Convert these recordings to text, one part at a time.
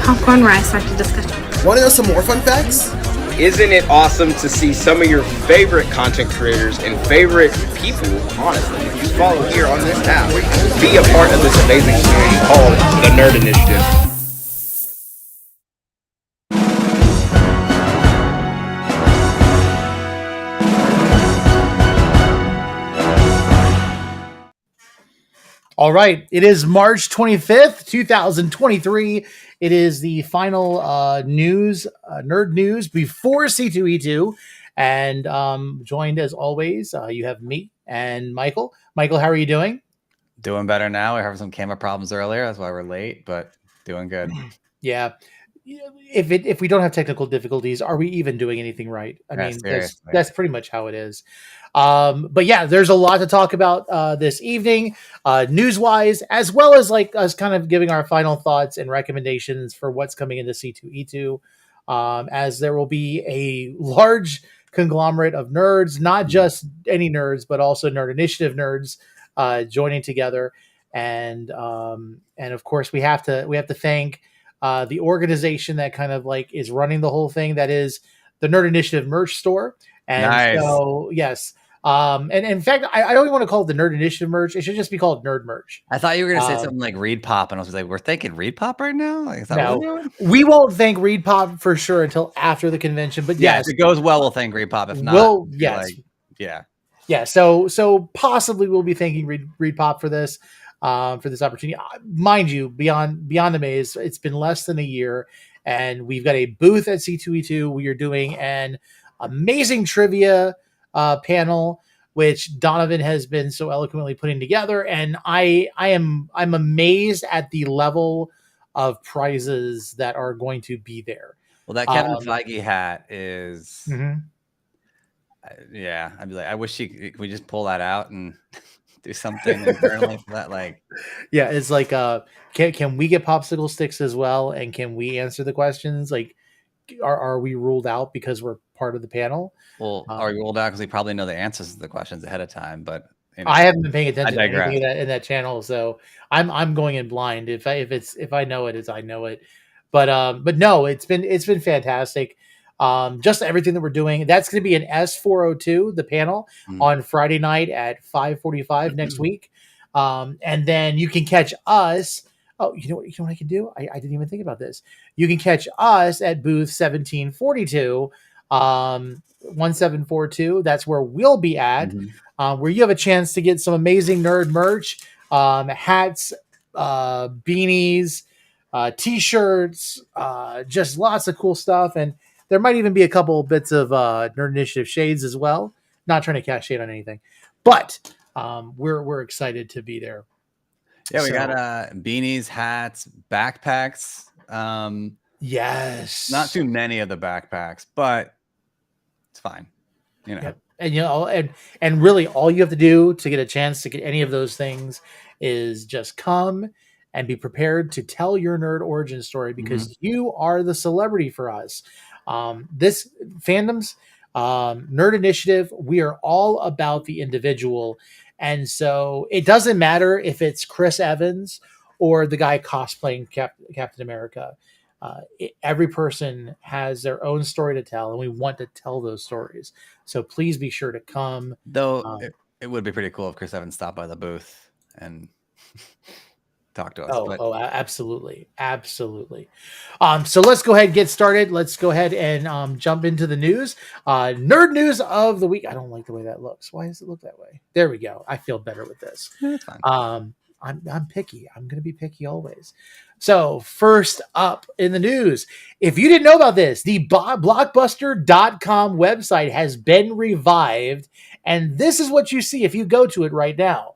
popcorn where I start the discussion. Want to know some more fun facts? Isn't it awesome to see some of your favorite content creators and favorite people, honestly, that you follow here on this app, be a part of this amazing community called the Nerd Initiative? All right. It is March 25th, 2023. It is the final nerd news before C2E2. And joined as always, you have me and Michael. Michael, how are you doing? Doing better now. We had some camera problems earlier. That's why we're late, but doing good. Yeah. If we don't have technical difficulties, are we even doing anything right? I mean, that's pretty much how it is. But yeah, there's a lot to talk about this evening, news-wise, as well as like us kind of giving our final thoughts and recommendations for what's coming into C2E2, as there will be a large conglomerate of nerds, not just any nerds, but also Nerd Initiative nerds joining together, and of course we have to thank the organization that kind of like is running the whole thing, that is the Nerd Initiative merch store. And nice. So yes. And in fact, I don't even want to call it the Nerd Initiative merch. It should just be called Nerd merch. I thought you were going to say something like Reed Pop, and I was like, we're thinking Reed Pop right now? Like, is that no, what we're doing? We won't thank Reed Pop for sure until after the convention. But yeah, yes, if it goes well, we'll thank Reed Pop. If not, yes. Yeah. So possibly we'll be thanking Reed Pop for this opportunity. Mind you, Beyond the Maze, it's been less than a year, and we've got a booth at C2E2. We are doing an amazing trivia panel, which Donovan has been so eloquently putting together, and I'm amazed at the level of prizes that are going to be there. Well, that Kevin Feige hat is, mm-hmm. Yeah. I'd be like, I wish can we just pull that out and do something internally for that? Like, yeah, it's like, can we get popsicle sticks as well, and can we answer the questions? Like, are we ruled out because we're part of the panel? Well, are we ruled out because we probably know the answers to the questions ahead of time? But you know, I haven't been paying attention to anything in that channel, so I'm going in blind. If I know it, I know it. But no, it's been fantastic. Just everything that we're doing. That's going to be an S402, the panel, on Friday night at 5:45 next week. And then you can catch us. Oh, you know what I can do? I didn't even think about this. You can catch us at booth 1742, 1742. That's where we'll be at, where you have a chance to get some amazing nerd merch, hats, beanies, t-shirts, just lots of cool stuff. And there might even be a couple bits of Nerd Initiative shades as well. Not trying to cast shade on anything, but we're excited to be there. Yeah, we got beanies, hats, backpacks. Yes, not too many of the backpacks, but it's fine. You know, and and really, all you have to do to get a chance to get any of those things is just come and be prepared to tell your nerd origin story, because you are the celebrity for us. This fandoms, Nerd Initiative, we are all about the individual. And so it doesn't matter if it's Chris Evans or the guy cosplaying Captain America. Every person has their own story to tell, and we want to tell those stories. So please be sure to come. Though it would be pretty cool if Chris Evans stopped by the booth and talk to us. Absolutely. So let's go ahead and get started. Let's go ahead and jump into the news. Nerd news of the week. I don't like the way that looks. Why does it look that way? There we go. I feel better with this. I'm picky. I'm going to be picky always. So first up in the news, if you didn't know about this, the Blockbuster.com website has been revived, and this is what you see if you go to it right now.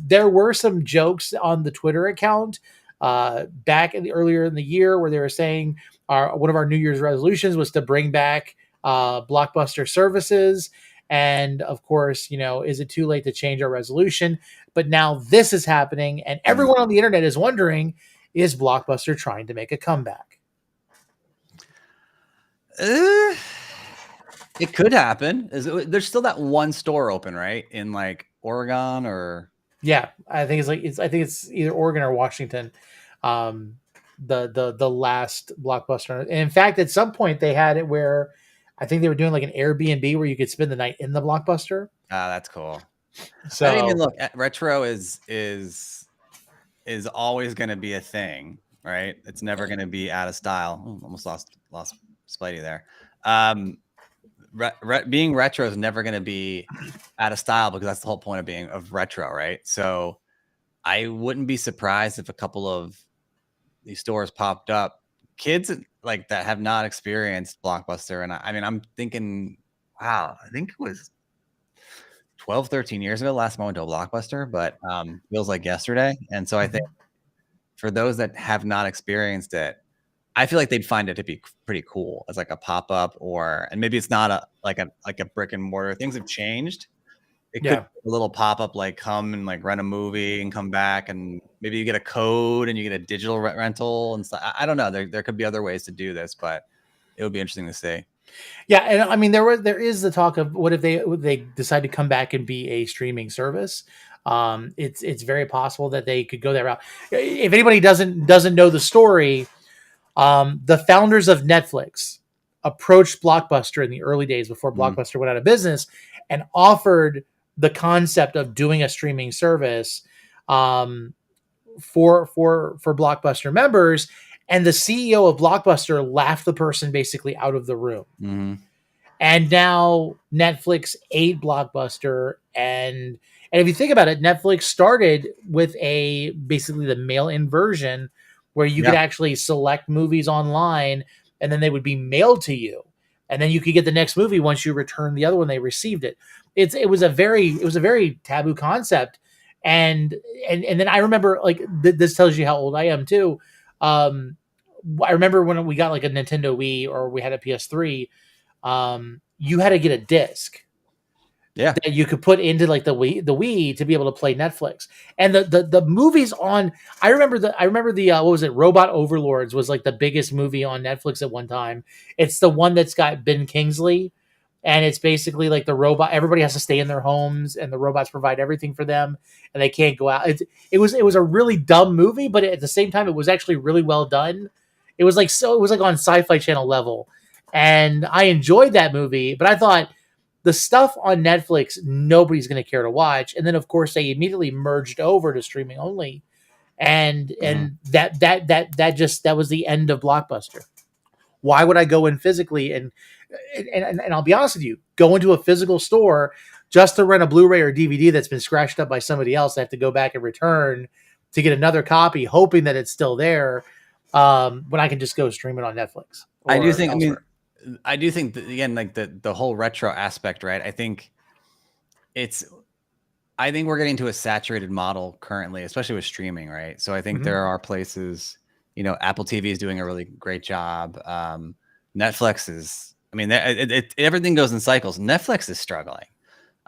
There were some jokes on the Twitter account back earlier in the year where they were saying one of our New Year's resolutions was to bring back Blockbuster services. And of course, is it too late to change our resolution? But now this is happening, and everyone on the internet is wondering, is Blockbuster trying to make a comeback? It could happen. There's still that one store open, right? In like Oregon or I think it's either Oregon or Washington. the last Blockbuster. And in fact, at some point they had it where I think they were doing like an Airbnb where you could spend the night in the Blockbuster. Ah, that's cool. So I didn't even look. Retro is always going to be a thing, right? It's never going to be out of style. Ooh, almost lost Spidey there. Being retro is never going to be out of style because that's the whole point of retro, right? So I wouldn't be surprised if a couple of these stores popped up, kids like that have not experienced Blockbuster. And I mean, I'm thinking, wow, I think it was 12, 13 years ago, last time I went to a Blockbuster, but feels like yesterday. And so I think for those that have not experienced it, I feel like they'd find it to be pretty cool as like a pop-up, and maybe it's not a brick and mortar. Things have changed. It could be a little pop-up, like come and like rent a movie and come back, and maybe you get a code and you get a digital rental and stuff. I don't know. There could be other ways to do this, but it would be interesting to see. Yeah, and I mean there is the talk of what if they decide to come back and be a streaming service. It's very possible that they could go that route. If anybody doesn't know the story, the founders of Netflix approached Blockbuster in the early days before Blockbuster went out of business and offered the concept of doing a streaming service for Blockbuster members. And the CEO of Blockbuster laughed the person basically out of the room. Mm-hmm. And now Netflix ate Blockbuster. And if you think about it, Netflix started with basically the mail-in version where you could actually select movies online and then they would be mailed to you. And then you could get the next movie once you return the other one they received it. It was a very taboo concept. And then I remember, like, this tells you how old I am too. I remember when we got like a Nintendo Wii or we had a PS3, you had to get a disc that you could put into like the Wii to be able to play Netflix. And the movies on, I remember the what was it? Robot Overlords was like the biggest movie on Netflix at one time. It's the one that's got Ben Kingsley, and it's basically like the robot. Everybody has to stay in their homes, and the robots provide everything for them, and they can't go out. It was a really dumb movie, but at the same time, it was actually really well done. It was like on Sci-Fi Channel level, and I enjoyed that movie. But I thought the stuff on Netflix, nobody's going to care to watch. And then, of course, they immediately merged over to streaming only, and that was the end of Blockbuster. Why would I go in physically and I'll be honest with you, go into a physical store just to rent a Blu-ray or DVD that's been scratched up by somebody else? I have to go back and return to get another copy, hoping that it's still there, when I can just go stream it on Netflix. I do think that, again, like the whole retro aspect, right? I think we're getting to a saturated model currently, especially with streaming, right? So I think there are places, Apple TV is doing a really great job. Netflix is, everything goes in cycles. Netflix is struggling.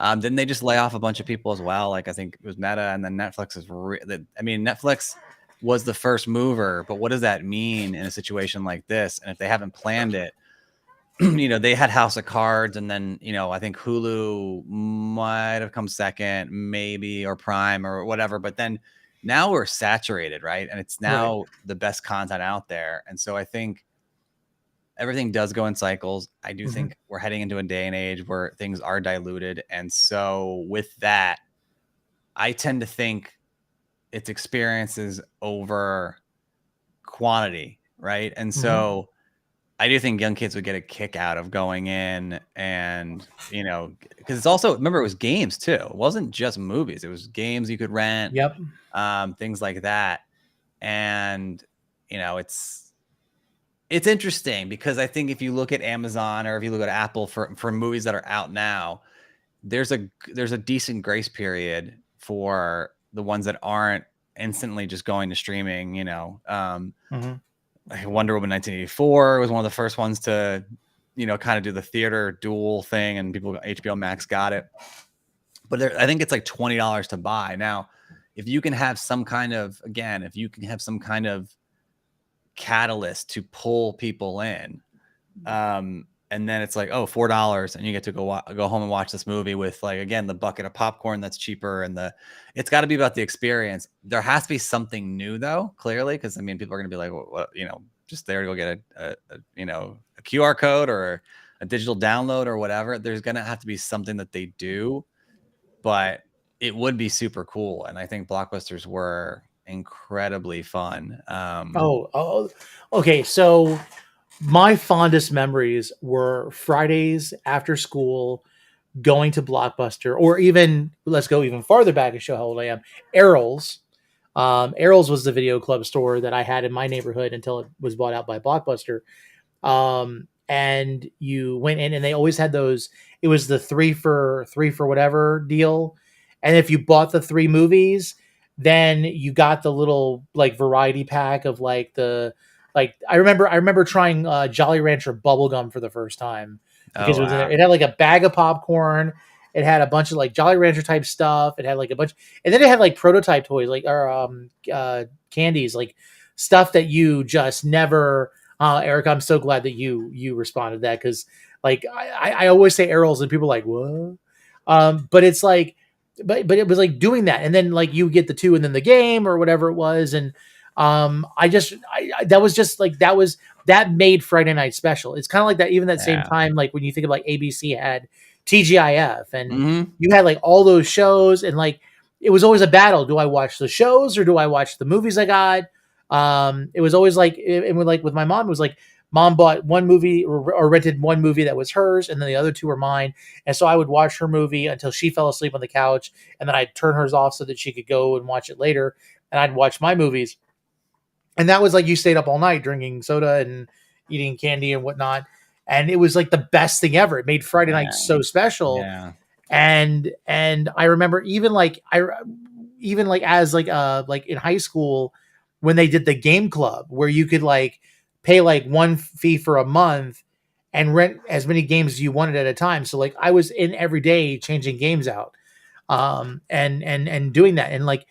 Didn't they just lay off a bunch of people as well? Like I think it was Meta, and then Netflix is. Netflix was the first mover, but what does that mean in a situation like this? And if they haven't planned it, they had House of Cards, and then I think Hulu might have come second, maybe, or Prime or whatever. But then now we're saturated, right? And it's now the best content out there, and so I think everything does go in cycles. I do think we're heading into a day and age where things are diluted. And so with that, I tend to think it's experiences over quantity, right? And so I do think young kids would get a kick out of going in and, because it's also, remember, it was games too. It wasn't just movies. It was games you could rent, things like that. And, it's interesting because I think if you look at Amazon or if you look at Apple for movies that are out now, there's a decent grace period for the ones that aren't instantly just going to streaming. Wonder Woman 1984 was one of the first ones to, kind of do the theater dual thing, and HBO Max got it. But I think it's like $20 to buy. Now, if you can have some kind of catalyst to pull people in, and then it's like, oh, $4, and you get to go home and watch this movie with, like, again, the bucket of popcorn that's cheaper, and it's got to be about the experience. There has to be something new though, clearly, because I mean, people are gonna be like, what, just there to go get a QR code or a digital download or whatever. There's gonna have to be something that they do, but it would be super cool, and I think blockbusters were incredibly fun. Okay. So my fondest memories were Fridays after school, going to Blockbuster, or even let's go even farther back and show how old I am. Errol's. Errol's was the video club store that I had in my neighborhood until it was bought out by Blockbuster. And you went in, and they always had those. It was the three for whatever deal, and if you bought the 3 movies, then you got the little like variety pack of like the like I remember trying Jolly Rancher bubblegum for the first time because it was in there. It had like a bag of popcorn. It had a bunch of like Jolly Rancher type stuff. It had like a bunch, and then it had like prototype toys, like candies, like stuff that you just never. Eric, I'm so glad that you responded to that, because like I always say Errol's and people are like what, but it's like, but it was like doing that, and then like you get the 2 and then the game or whatever it was, and that was just like that made Friday night special. It's kind of like that even that same time, like when you think of like ABC had TGIF and you had like all those shows, and like it was always a battle. Do I watch the shows or do I watch the movies I got? It was always like, like with my mom, it was like mom bought one movie or rented one movie that was hers, and then the other 2 were mine. And so I would watch her movie until she fell asleep on the couch, and then I'd turn hers off so that she could go and watch it later. And I'd watch my movies. And that was like, you stayed up all night drinking soda and eating candy and whatnot. And it was like the best thing ever. It made Friday night so special. Yeah. And I remember even like as like in high school, when they did the game club where you could like pay like one fee for a month and rent as many games as you wanted at a time. So like I was in every day changing games out, and doing that. And like,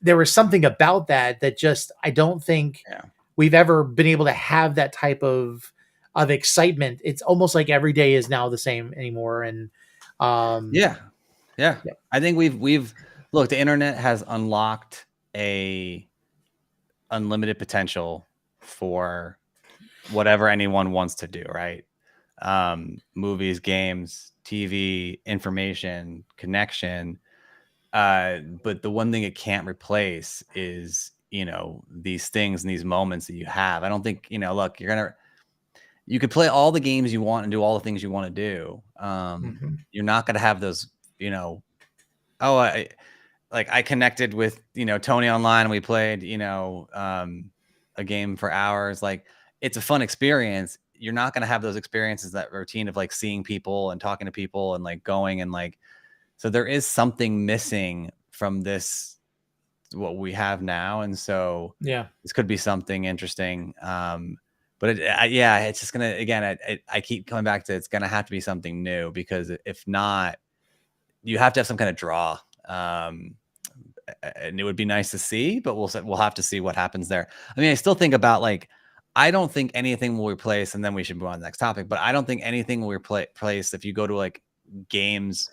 there was something about that just, I don't think we've ever been able to have that type of excitement. It's almost like every day is now the same anymore. And yeah. I think we've look, the internet has unlocked a unlimited potential for whatever anyone wants to do, right? Movies, games, TV, information, connection. But the one thing it can't replace is, these things and these moments that you have. I don't think, look, you could play all the games you want and do all the things you want to do. You're not going to have those, I connected with, Tony online and we played, a game for hours. Like, it's a fun experience. You're not going to have those experiences, that routine of like seeing people and talking to people and like going and like, so there is something missing from this, what we have now. And so this could be something interesting. But it's just going to, again, I keep coming back to, it's going to have to be something new, because if not, you have to have some kind of draw. And it would be nice to see, but we'll have to see what happens there. I mean, I still think about like, I don't think anything will replace, and then we should move on to the next topic, but I don't think anything will replace if you go to like games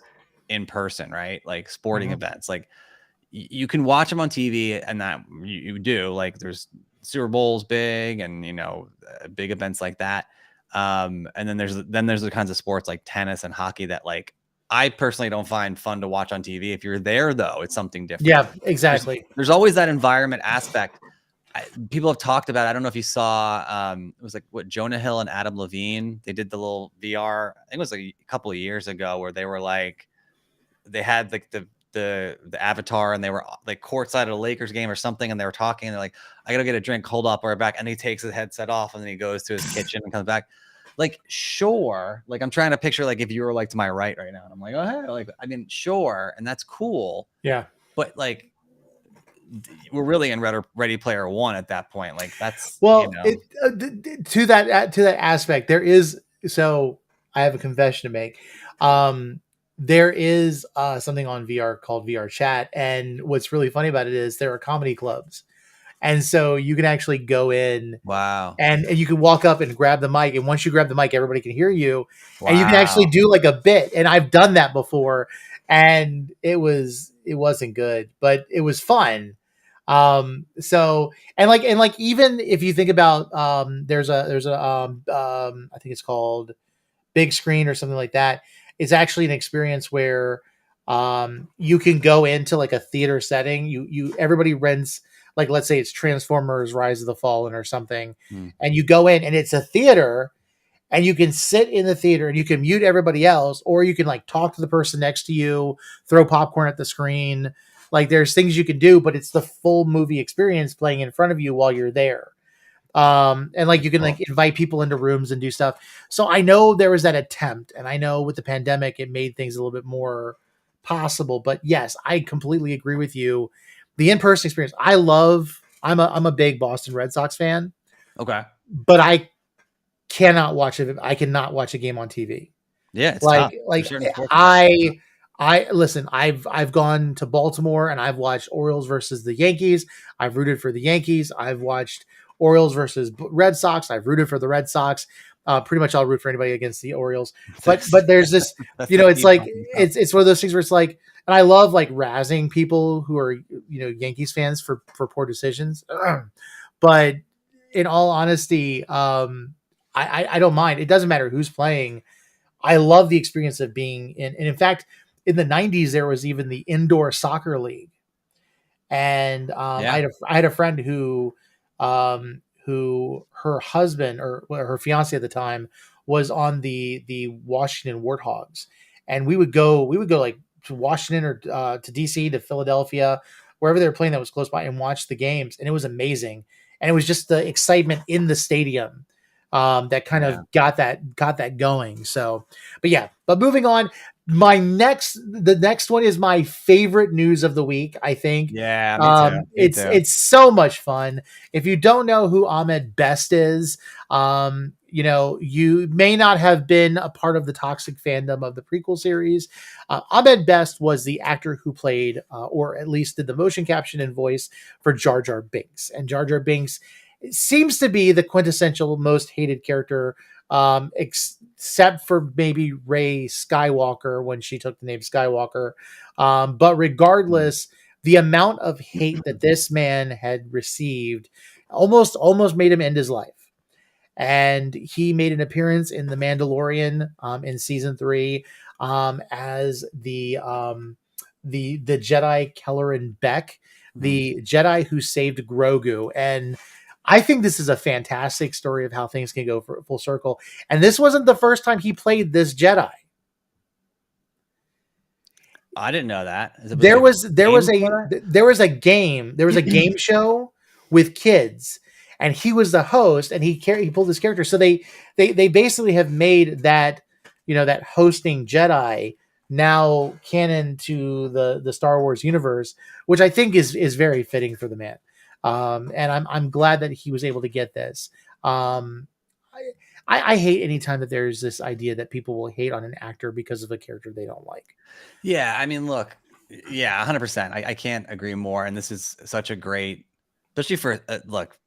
in person, right? Like sporting events, like you can watch them on TV, and that you do, like there's Super Bowls big and, big events like that. And then there's the kinds of sports like tennis and hockey that like, I personally don't find fun to watch on TV. If you're there though, it's something different. Yeah, exactly. There's always that environment aspect. People have talked about, I don't know if you saw, it was like what Jonah Hill and Adam Levine, they did the little VR, I think it was like a couple of years ago, where they were like, they had like the avatar, and they were like courtside at a Lakers game or something, and they were talking, and they're like, I gotta get a drink, hold up, we're back. And he takes his headset off, and then he goes to his kitchen and comes back. Like, sure, like I'm trying to picture like if you were like to my right now, and I'm like, oh hey, like, I mean, sure, and that's cool. Yeah. But like, we're really in Ready Player One at that point. Like, that's to that aspect, there is. So I have a confession to make. There is something on VR called VR Chat, and what's really funny about it is there are comedy clubs, And so you can actually go in Wow. and you can walk up and grab the mic. And once you grab the mic, everybody can hear you. Wow. And you can actually do like a bit. And I've done that before. And it wasn't good, but it was fun. So and like even if you think about there's a I think it's called Big Screen or something like that. It's actually an experience where you can go into like a theater setting. You everybody rents, like, let's say it's Transformers Rise of the Fallen or something, and you go in and it's a theater, and you can sit in the theater and you can mute everybody else, or you can like talk to the person next to you, throw popcorn at the screen. Like, there's things you can do, but it's the full movie experience playing in front of you while you're there. And like you can like invite people into rooms and do stuff. So I know there was that attempt, and I know with the pandemic it made things a little bit more possible. But yes, I completely agree with you. The in-person experience, I'm a big Boston Red Sox fan. Okay. But I cannot watch it. I cannot watch a game on TV. Yeah, it's like tough. like For certain sports. I listen. I've gone to Baltimore and I've watched Orioles versus the Yankees. I've rooted for the Yankees. I've watched Orioles versus Red Sox. I've rooted for the Red Sox. Pretty much I'll root for anybody against the Orioles. But there's this, it's like it's one of those things where it's like, and I love like razzing people who are Yankees fans for poor decisions. But in all honesty, I don't mind. It doesn't matter who's playing. I love the experience of being in. And in fact, in the 90s, there was even the indoor soccer league. And I had a friend who her husband or her fiance at the time was on the Washington Warthogs. And we would go like to Washington or to DC, to Philadelphia, wherever they were playing that was close by, and watch the games. And it was amazing. And it was just the excitement in the stadium that kind of got that going. So, but moving on, the next one is my favorite news of the week, I think. Yeah, me too. It's so much fun. If you don't know who Ahmed Best is, you may not have been a part of the toxic fandom of the prequel series. Ahmed Best was the actor who played, or at least did the motion caption and voice for Jar Jar Binks. And Jar Jar Binks seems to be the quintessential most hated character, except for maybe Rey Skywalker when she took the name Skywalker. But regardless, the amount of hate that this man had received almost made him end his life. And he made an appearance in The Mandalorian in season 3 as the Jedi Kelleran Beck, the Jedi who saved Grogu. And I think this is a fantastic story of how things can go full circle. And this wasn't the first time he played this Jedi. I didn't know that. There was a game show with kids, and he was the host, and he pulled this character. So they basically have made that, that hosting Jedi now canon to the Star Wars universe, which I think is very fitting for the man. And I'm glad that he was able to get this. I hate anytime that there's this idea that people will hate on an actor because of a character they don't like. Yeah, I mean, look, 100%. I can't agree more. And this is such a great, especially for look,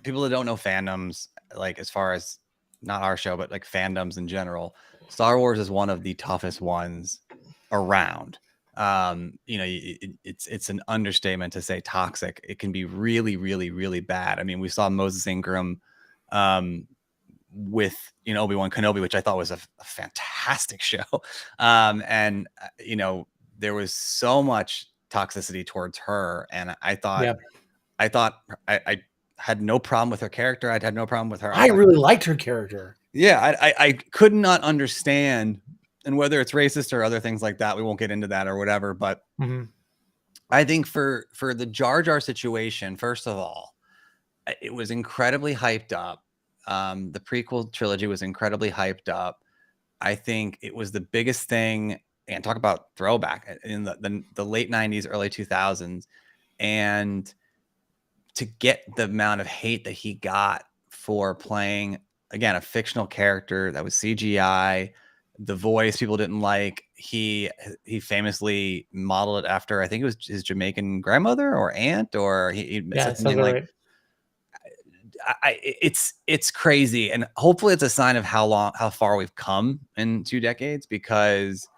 people that don't know fandoms, like as far as not our show, but like fandoms in general. Star Wars is one of the toughest ones around. It's an understatement to say toxic. It can be really, really, really bad. I mean, we saw Moses Ingram with Obi-Wan Kenobi, which I thought was a fantastic show. There was so much toxicity towards her, and I thought I had no problem with her character. I'd had no problem with her. I really liked her character. Yeah, I could not understand. And whether it's racist or other things like that, we won't get into that or whatever. But I think for the Jar Jar situation, first of all, it was incredibly hyped up. The prequel trilogy was incredibly hyped up. I think it was the biggest thing. And talk about throwback in the late 90s, early 2000s. And to get the amount of hate that he got for playing, again, a fictional character that was CGI, the voice people didn't like. He famously modeled it after, I think it was his Jamaican grandmother or aunt, or he said something like it's crazy, and hopefully it's a sign of how far we've come in 2 decades, because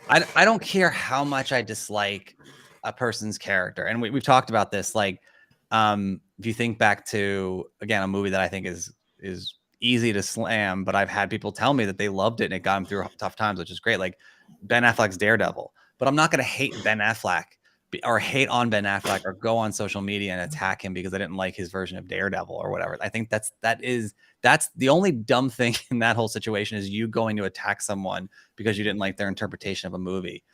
I don't care how much I dislike a person's character, and we've talked about this. Like, if you think back to, again, a movie that I think is easy to slam, but I've had people tell me that they loved it and it got them through tough times, which is great. Like Ben Affleck's Daredevil, but I'm not going to hate Ben Affleck or hate on Ben Affleck or go on social media and attack him because I didn't like his version of Daredevil or whatever. I think that's the only dumb thing in that whole situation, is you going to attack someone because you didn't like their interpretation of a movie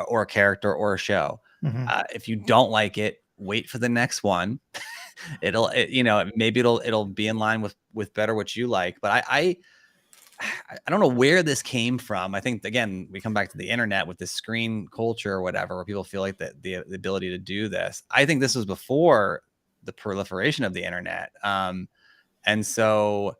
or a character or a show. If you don't like it, wait for the next one. Maybe it'll be in line with better what you like. But I don't know where this came from. I think, again, we come back to the internet with this screen culture or whatever, where people feel like the ability to do this. I think this was before the proliferation of the internet. And so,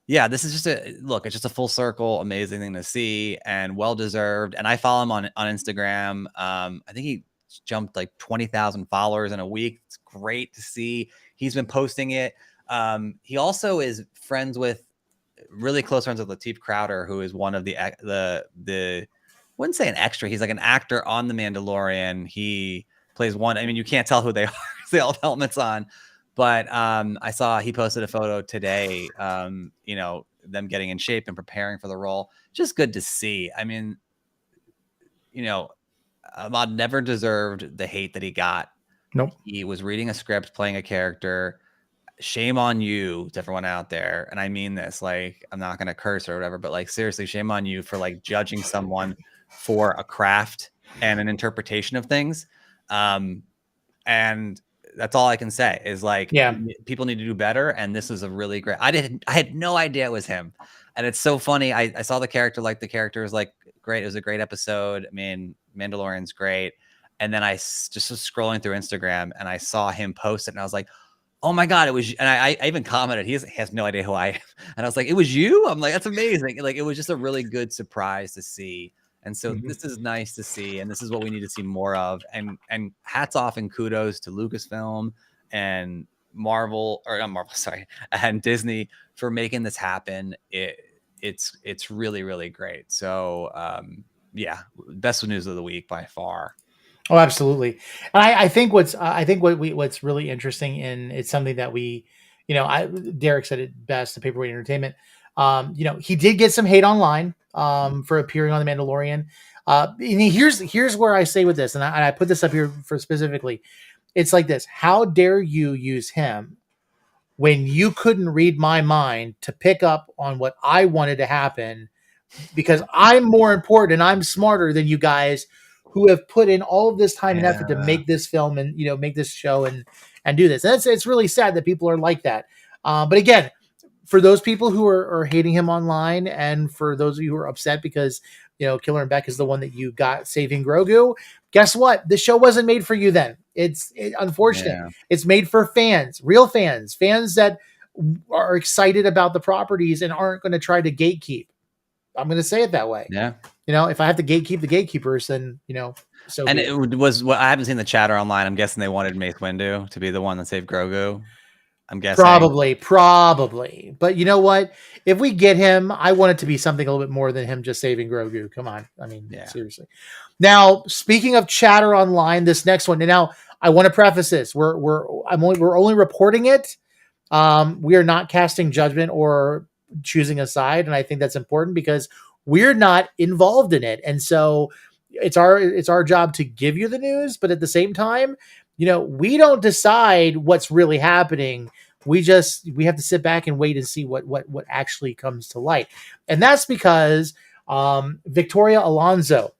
yeah, this is just it's just a full circle, amazing thing to see, and well-deserved. And I follow him on Instagram. I think he jumped like 20,000 followers in a week. It's great to see. He's been posting it. He also is really close friends with Lateef Crowder, who is one of the wouldn't say an extra. He's like an actor on The Mandalorian. He plays one. I mean, you can't tell who they are. They all have helmets on. But I saw he posted a photo today, them getting in shape and preparing for the role. Just good to see. I mean, Ahmad never deserved the hate that he got. Nope. He was reading a script, playing a character. Shame on you to everyone out there. And I mean this, like, I'm not going to curse or whatever, but like, seriously, shame on you for like judging someone for a craft and an interpretation of things. And that's all I can say is, like, people need to do better. And this was a really great, I had no idea it was him. And it's so funny. I saw the character, like, the character was like great. It was a great episode. I mean, Mandalorian's great. And then I just was scrolling through Instagram and I saw him post it and I was like, oh my God, it was, and I even commented, he has no idea who I am. And I was like, it was you? I'm like, that's amazing. Like, it was just a really good surprise to see. And so this is nice to see. And this is what we need to see more of. And hats off and kudos to Lucasfilm and and Disney for making this happen. It's really, really great. So best news of the week by far. Oh, absolutely. And I think what's really interesting, and it's something that we, Derek said it best, the Paperweight Entertainment. He did get some hate online for appearing on The Mandalorian. And here's where I say with this, and I put this up here for specifically. It's like this: how dare you use him when you couldn't read my mind to pick up on what I wanted to happen, because I'm more important and I'm smarter than you guys who have put in all of this time and effort to make this film and, make this show and do this. And it's really sad that people are like that. But again, for those people who are hating him online, and for those of you who are upset because, Killer and Beck is the one that you got saving Grogu, guess what? The show wasn't made for you then. It's unfortunate. Yeah. It's made for fans, real fans that are excited about the properties and aren't going to try to gatekeep. I'm going to say it that way. Yeah. If I have to gatekeep the gatekeepers, then, so. And it was what I haven't seen the chatter online. I'm guessing they wanted Mace Windu to be the one that saved Grogu. I'm guessing. Probably. But you know what? If we get him, I want it to be something a little bit more than him just saving Grogu. Come on. I mean, seriously. Now, speaking of chatter online, this next one. And now I want to preface this. We're only reporting it. We are not casting judgment or choosing a side, and I think that's important because we're not involved in it. And so it's our job to give you the news, but at the same time, we don't decide what's really happening. We have to sit back and wait and see what actually comes to light. And that's because Victoria Alonso,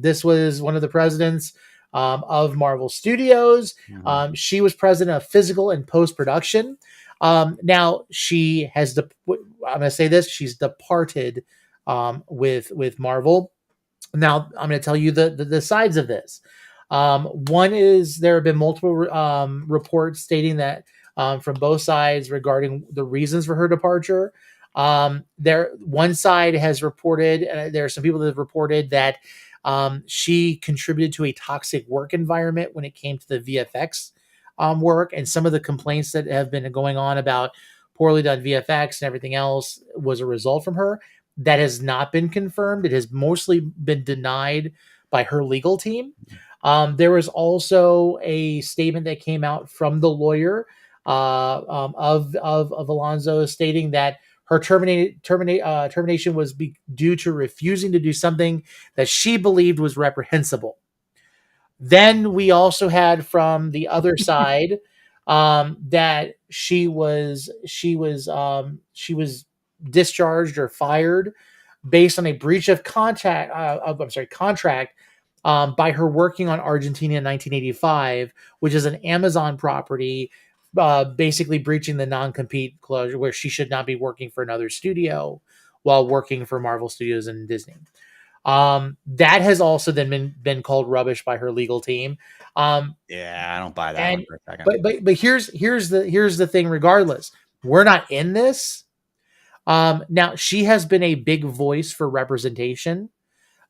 this was one of the presidents of Marvel Studios. Mm-hmm. She was president of physical and post-production. Now she has I'm going to say this, she's departed with Marvel. Now I'm going to tell you the sides of this. One is there have been multiple reports stating that from both sides regarding the reasons for her departure. One side has reported, and there are some people that have reported that she contributed to a toxic work environment when it came to the VFX work, and some of the complaints that have been going on about poorly done VFX and everything else was a result from her. That has not been confirmed. It has mostly been denied by her legal team. There was also a statement that came out from the lawyer of Alonso stating that her termination was due to refusing to do something that she believed was reprehensible. Then we also had from the other side that she was discharged or fired based on a breach of contract by her working on Argentina in 1985, which is an Amazon property, basically breaching the non-compete clause where she should not be working for another studio while working for Marvel Studios and Disney. That has also then been called rubbish by her legal team. Yeah, I don't buy that one for a second. But here's the thing. Regardless, we're not in this. Now she has been a big voice for representation.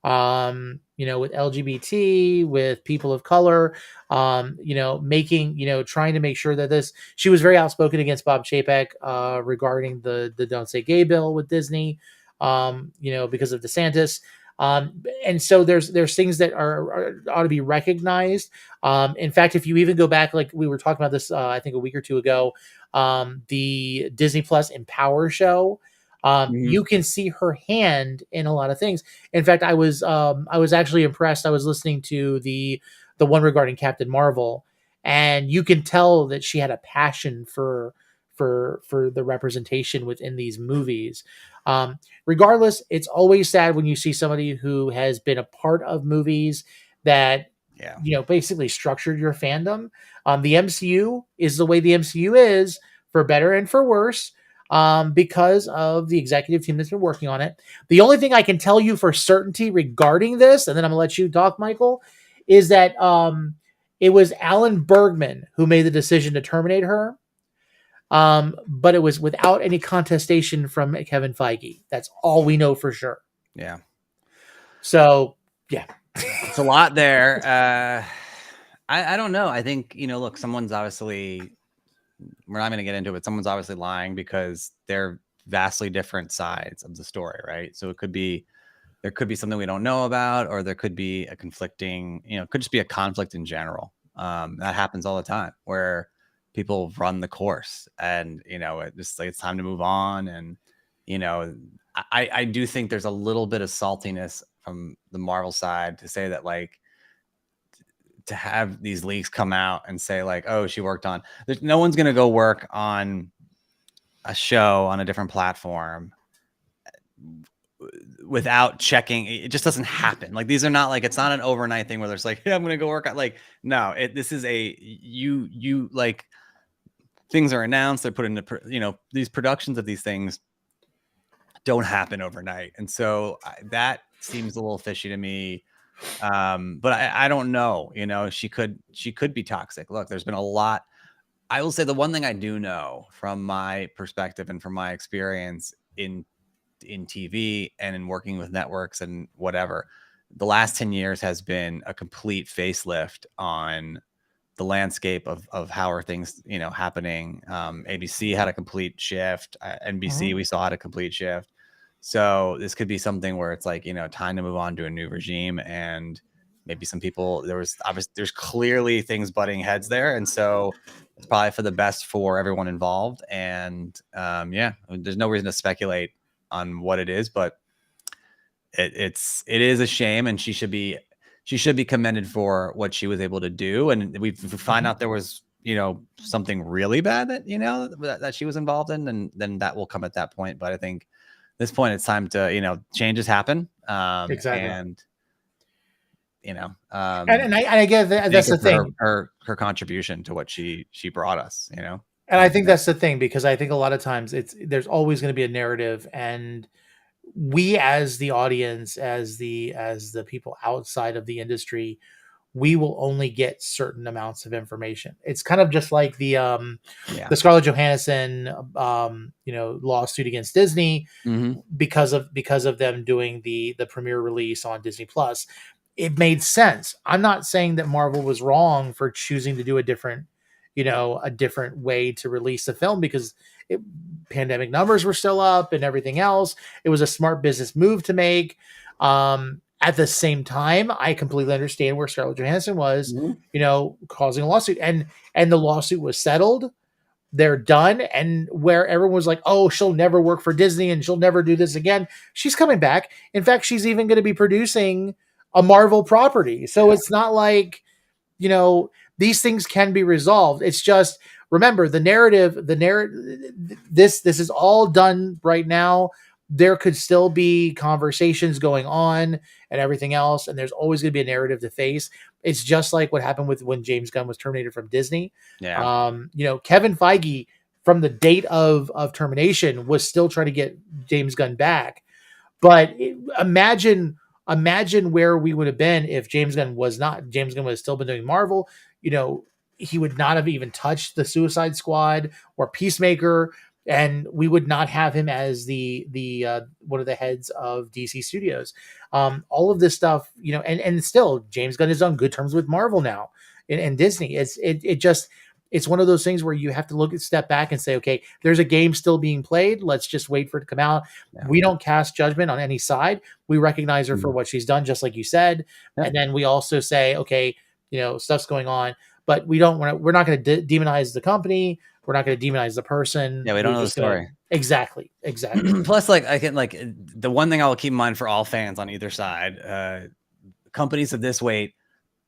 With LGBT, with people of color, trying to make sure that this. She was very outspoken against Bob Chapek regarding the Don't Say Gay bill with Disney. Because of DeSantis. And so there's things that ought to be recognized. In fact, if you even go back, like we were talking about this, I think a week or two ago, the Disney Plus Empower show, you can see her hand in a lot of things. In fact, I was actually impressed. I was listening to the one regarding Captain Marvel, and you can tell that she had a passion for the representation within these movies. Regardless, it's always sad when you see somebody who has been a part of movies that basically structured your fandom. The MCU is the way the MCU is, for better and for worse, because of the executive team that's been working on it. The only thing I can tell you for certainty regarding this, and then I'm gonna let you talk, Michael, is that it was Alan Bergman who made the decision to terminate her. But it was without any contestation from Kevin Feige. That's all we know for sure. Yeah. So, yeah. It's a lot there. I don't know. I think, look, someone's obviously, we're not going to get into it. Someone's obviously lying because they're vastly different sides of the story, right? So there could be something we don't know about, or there could be a conflicting, it could just be a conflict in general. That happens all the time where people run the course and, it's time to move on. And, I do think there's a little bit of saltiness from the Marvel side to say that, like, to have these leaks come out and say, like, oh, she worked on, there's no one's going to go work on a show on a different platform without checking. It just doesn't happen. Like, these are not like, it's not an overnight thing where there's like, hey, I'm going to go work on, like, no, this is you like, things are announced, they're put into, these productions of these things don't happen overnight. And so that seems a little fishy to me. But I don't know, she could be toxic. Look, there's been a lot. I will say the one thing I do know from my perspective and from my experience in TV and in working with networks and whatever, the last 10 years has been a complete facelift on the landscape of how are things, happening. ABC had a complete shift. NBC, we saw had a complete shift. So this could be something where it's like, time to move on to a new regime. And maybe some people, there's clearly things butting heads there. And so it's probably for the best for everyone involved. And there's no reason to speculate on what it is, but it is a shame, and she should be commended for what she was able to do. And we find out there was, something really bad that, that she was involved in, and then that will come at that point. But I think at this point it's time to, changes happen. Exactly. And, and I guess that's the thing. Her contribution to what she brought us, And I think that's the thing, because I think a lot of times there's always going to be a narrative, and we as the audience, as the people outside of the industry, we will only get certain amounts of information. It's kind of just like the Scarlett Johansson lawsuit against Disney, because of them doing the premiere release on Disney Plus. It made sense. I'm not saying that Marvel was wrong for choosing to do a different a different way to release the film because pandemic numbers were still up and everything else. It was a smart business move to make. At the same time, I completely understand where Scarlett Johansson was, causing a lawsuit, and the lawsuit was settled. They're done, and where everyone was like, "Oh, she'll never work for Disney and she'll never do this again." She's coming back. In fact, she's even going to be producing a Marvel property. So it's not like, these things can be resolved. It's just, remember, the narrative, this is all done right now. There could still be conversations going on and everything else, and there's always going to be a narrative to face. It's just like what happened with when James Gunn was terminated from Disney. Yeah. Kevin Feige, from the date of termination, was still trying to get James Gunn back. But imagine where we would have been if James Gunn would have still been doing Marvel. He would not have even touched the Suicide Squad or Peacemaker, and we would not have him as the one of the heads of DC Studios. All of this stuff, and still James Gunn is on good terms with Marvel now and Disney. It's one of those things where you have to step back and say, okay, there's a game still being played. Let's just wait for it to come out. Yeah. We don't cast judgment on any side. We recognize her for what she's done, just like you said. Yeah. And then we also say, okay, stuff's going on, but we're not going to demonize the company. We're not going to demonize the person. Yeah, we don't know the story. Exactly. Plus, the one thing I will keep in mind for all fans on either side, companies of this weight,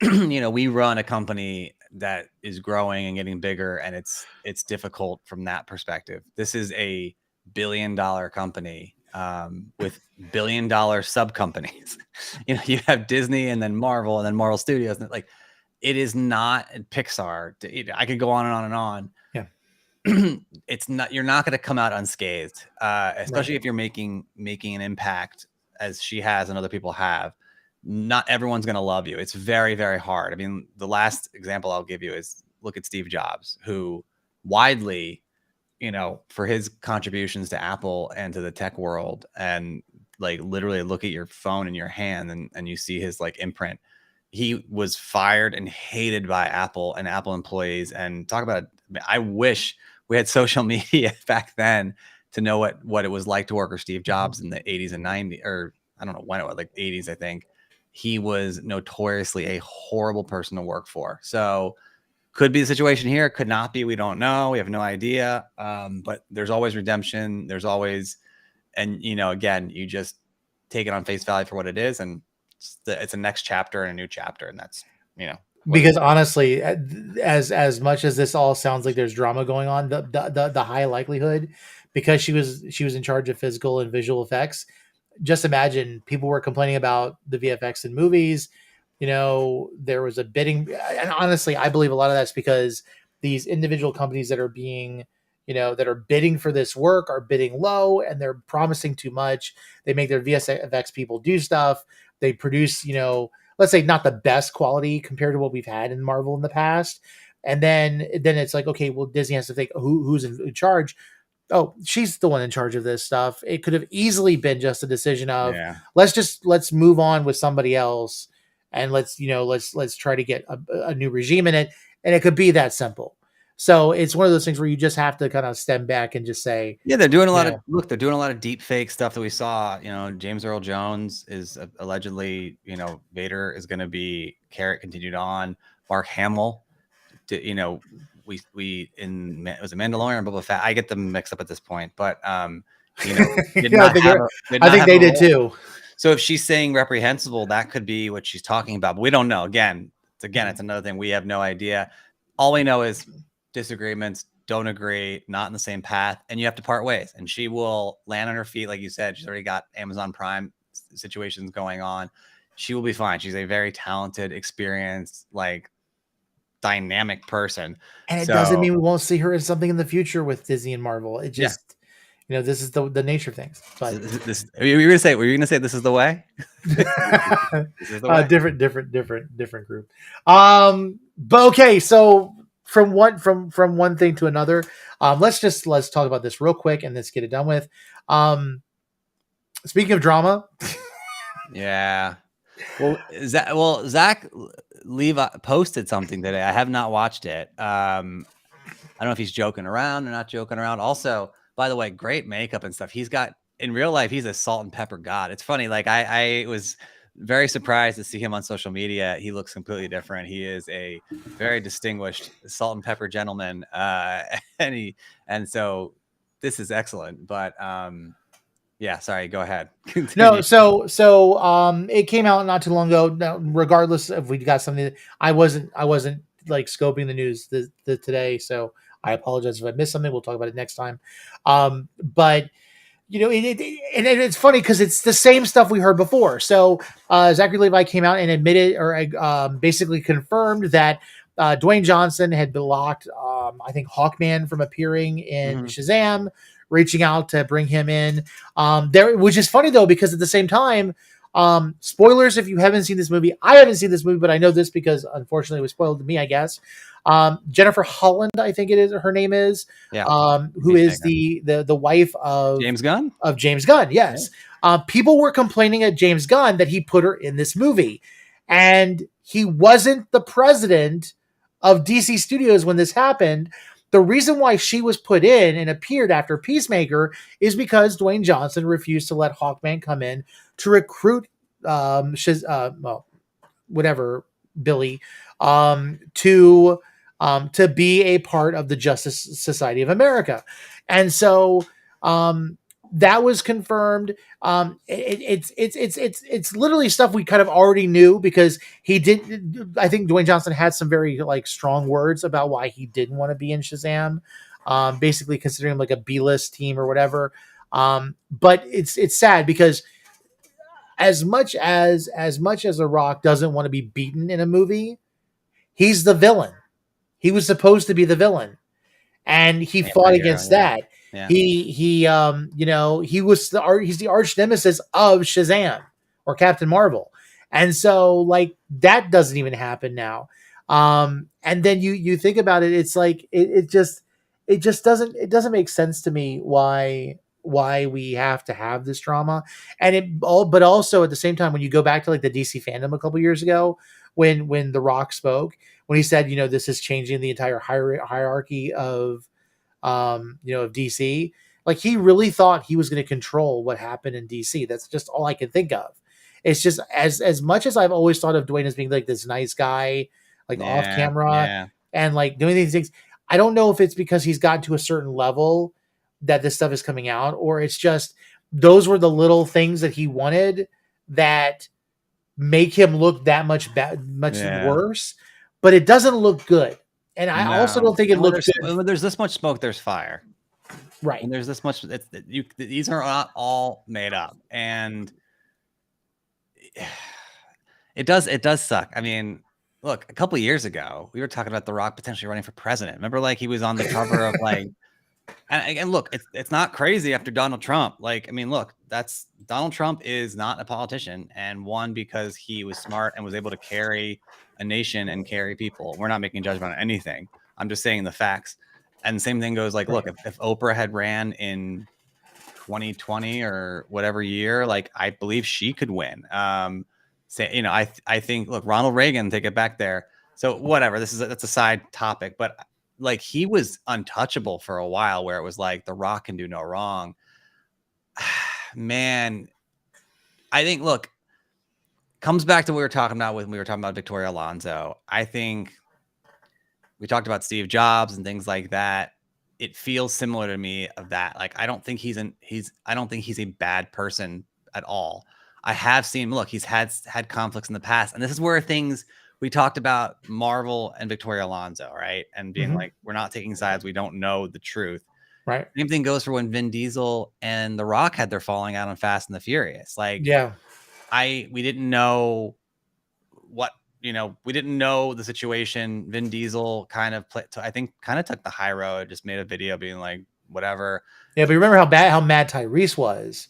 we run a company that is growing and getting bigger, and it's difficult from that perspective. This is a $1 billion company with $1 billion sub companies. You have Disney and then Marvel and then Marvel Studios. It is not Pixar. I could go on and on and on. Yeah. It's not, you're not going to come out unscathed, especially if you're making an impact as she has and other people have. Not everyone's going to love you. It's very, very hard. I mean, the last example I'll give you is look at Steve Jobs, who widely, for his contributions to Apple and to the tech world, and literally look at your phone in your hand and you see his imprint. He was fired and hated by Apple and Apple employees. And talk about it. I wish we had social media back then to know what it was like to work for Steve Jobs in the 80s and 90s, or I don't know when it was, 80s, I think. He was notoriously a horrible person to work for. So could be the situation here, could not be. We don't know. We have no idea. But there's always redemption. There's always, and again, you just take it on face value for what it is, and it's a next chapter and a new chapter, and that's because honestly, as much as this all sounds like there's drama going on, the high likelihood, because she was in charge of physical and visual effects. Just imagine, people were complaining about the VFX in movies. There was a bidding, and honestly, I believe a lot of that's because these individual companies that are being, that are bidding for this work are bidding low, and they're promising too much. They make their VFX people do stuff. They produce, let's say not the best quality compared to what we've had in Marvel in the past. And then it's like, okay, well, Disney has to think who's in charge. Oh, she's the one in charge of this stuff. It could have easily been just a decision of let's move on with somebody else, and let's try to get a new regime in it. And it could be that simple. So it's one of those things where you just have to kind of stem back and just say, yeah, they're doing a lot of deep fake stuff that we saw. James Earl Jones is allegedly, Vader is going to be Carrot continued on. Mark Hamill, we in was it Mandalorian or Boba Fett? I get them mixed up at this point, but I think they did too. So if she's saying reprehensible, that could be what she's talking about, but we don't know. Again, it's another thing. We have no idea. All we know is disagreements, don't agree, not in the same path, and you have to part ways. And she will land on her feet, like you said. She's already got Amazon Prime situations going on. She will be fine. She's a very talented, experienced, dynamic person. And it doesn't mean we won't see her in something in the future with Disney and Marvel. It just, this is the nature of things. But were you gonna say this is the way? This is the way? Different group. But okay, so from one thing to another, let's talk about this real quick and let's get it done with. Speaking of drama, yeah. Zach Levi posted something today. I have not watched it. I don't know if he's joking around or not joking around. Also, by the way, great makeup and stuff. He's got in real life, he's a salt and pepper god. It's funny. Like I was very surprised to see him on social media. He looks completely different. He is a very distinguished salt and pepper gentleman. And so this is excellent. But yeah, sorry, go ahead. No, so it came out not too long ago. Now, regardless if we got something, I wasn't like scoping the news today, so I apologize if I missed something. We'll talk about it next time. But and it's funny because it's the same stuff we heard before. So Zachary Levi came out and admitted or basically confirmed that Dwayne Johnson had blocked, I think, Hawkman from appearing in Shazam, reaching out to bring him in. Which is funny though, because at the same time, spoilers if you haven't seen this movie. I haven't seen this movie, but I know this because unfortunately it was spoiled to me, I guess. Jennifer Holland, I think it is, her name is, who is the wife of James Gunn? Of James Gunn, yes. Yeah. People were complaining at James Gunn that he put her in this movie. And he wasn't the president of DC Studios when this happened. The reason why she was put in and appeared after Peacemaker is because Dwayne Johnson refused to let Hawkman come in to recruit Billy to be a part of the Justice Society of America. And so that was confirmed. It's literally stuff we kind of already knew because he did. I think Dwayne Johnson had some very like strong words about why he didn't want to be in Shazam. Basically considering him like a B-list team or whatever. But it's sad because as much as The Rock doesn't want to be beaten in a movie, he's the villain. He was supposed to be the villain, and he fought against that. Yeah. He was he's the arch nemesis of Shazam or Captain Marvel. And so like that doesn't even happen now. And then you think about it, it's like, it just doesn't make sense to me why we have to have this drama. And but also at the same time, when you go back to like the DC fandom a couple years ago, when The Rock spoke, when he said, this is changing the entire hierarchy of DC, like he really thought he was going to control what happened in DC. That's just all I can think of. It's just as much as I've always thought of Dwayne as being like this nice guy, like off camera and like doing these things. I don't know if it's because he's gotten to a certain level that this stuff is coming out, or it's just those were the little things that he wanted that make him look that much worse, but it doesn't look good. And I also don't think it looks good. When there's this much smoke, there's fire. Right. And there's this much, these are not all made up. And it does suck. I mean, look, a couple of years ago, we were talking about The Rock potentially running for president. Remember, like he was on the cover of like, and look, it's not crazy after Donald Trump. Like, I mean, look, Donald Trump is not a politician, and won because he was smart and was able to carry a nation and carry people. We're not making judgment on anything. I'm just saying the facts. And the same thing goes like, look, if Oprah had ran in 2020 or whatever year, like I believe she could win. I think, look, Ronald Reagan, take it back there. So whatever, that's a side topic, but like he was untouchable for a while where it was like The Rock can do no wrong. Man, I think, look, comes back to what we were talking about when we were talking about Victoria Alonso. I think we talked about Steve Jobs and things like that. It feels similar to me of that. Like, I don't think he's a bad person at all. I have seen, look, he's had conflicts in the past, and this is where things we talked about Marvel and Victoria Alonso, right? And being like, we're not taking sides. We don't know the truth. Right. Same thing goes for when Vin Diesel and The Rock had their falling out on Fast and the Furious. Like, we didn't know we didn't know the situation. Vin Diesel kind of took the high road, just made a video being like, whatever. Yeah, but remember how mad Tyrese was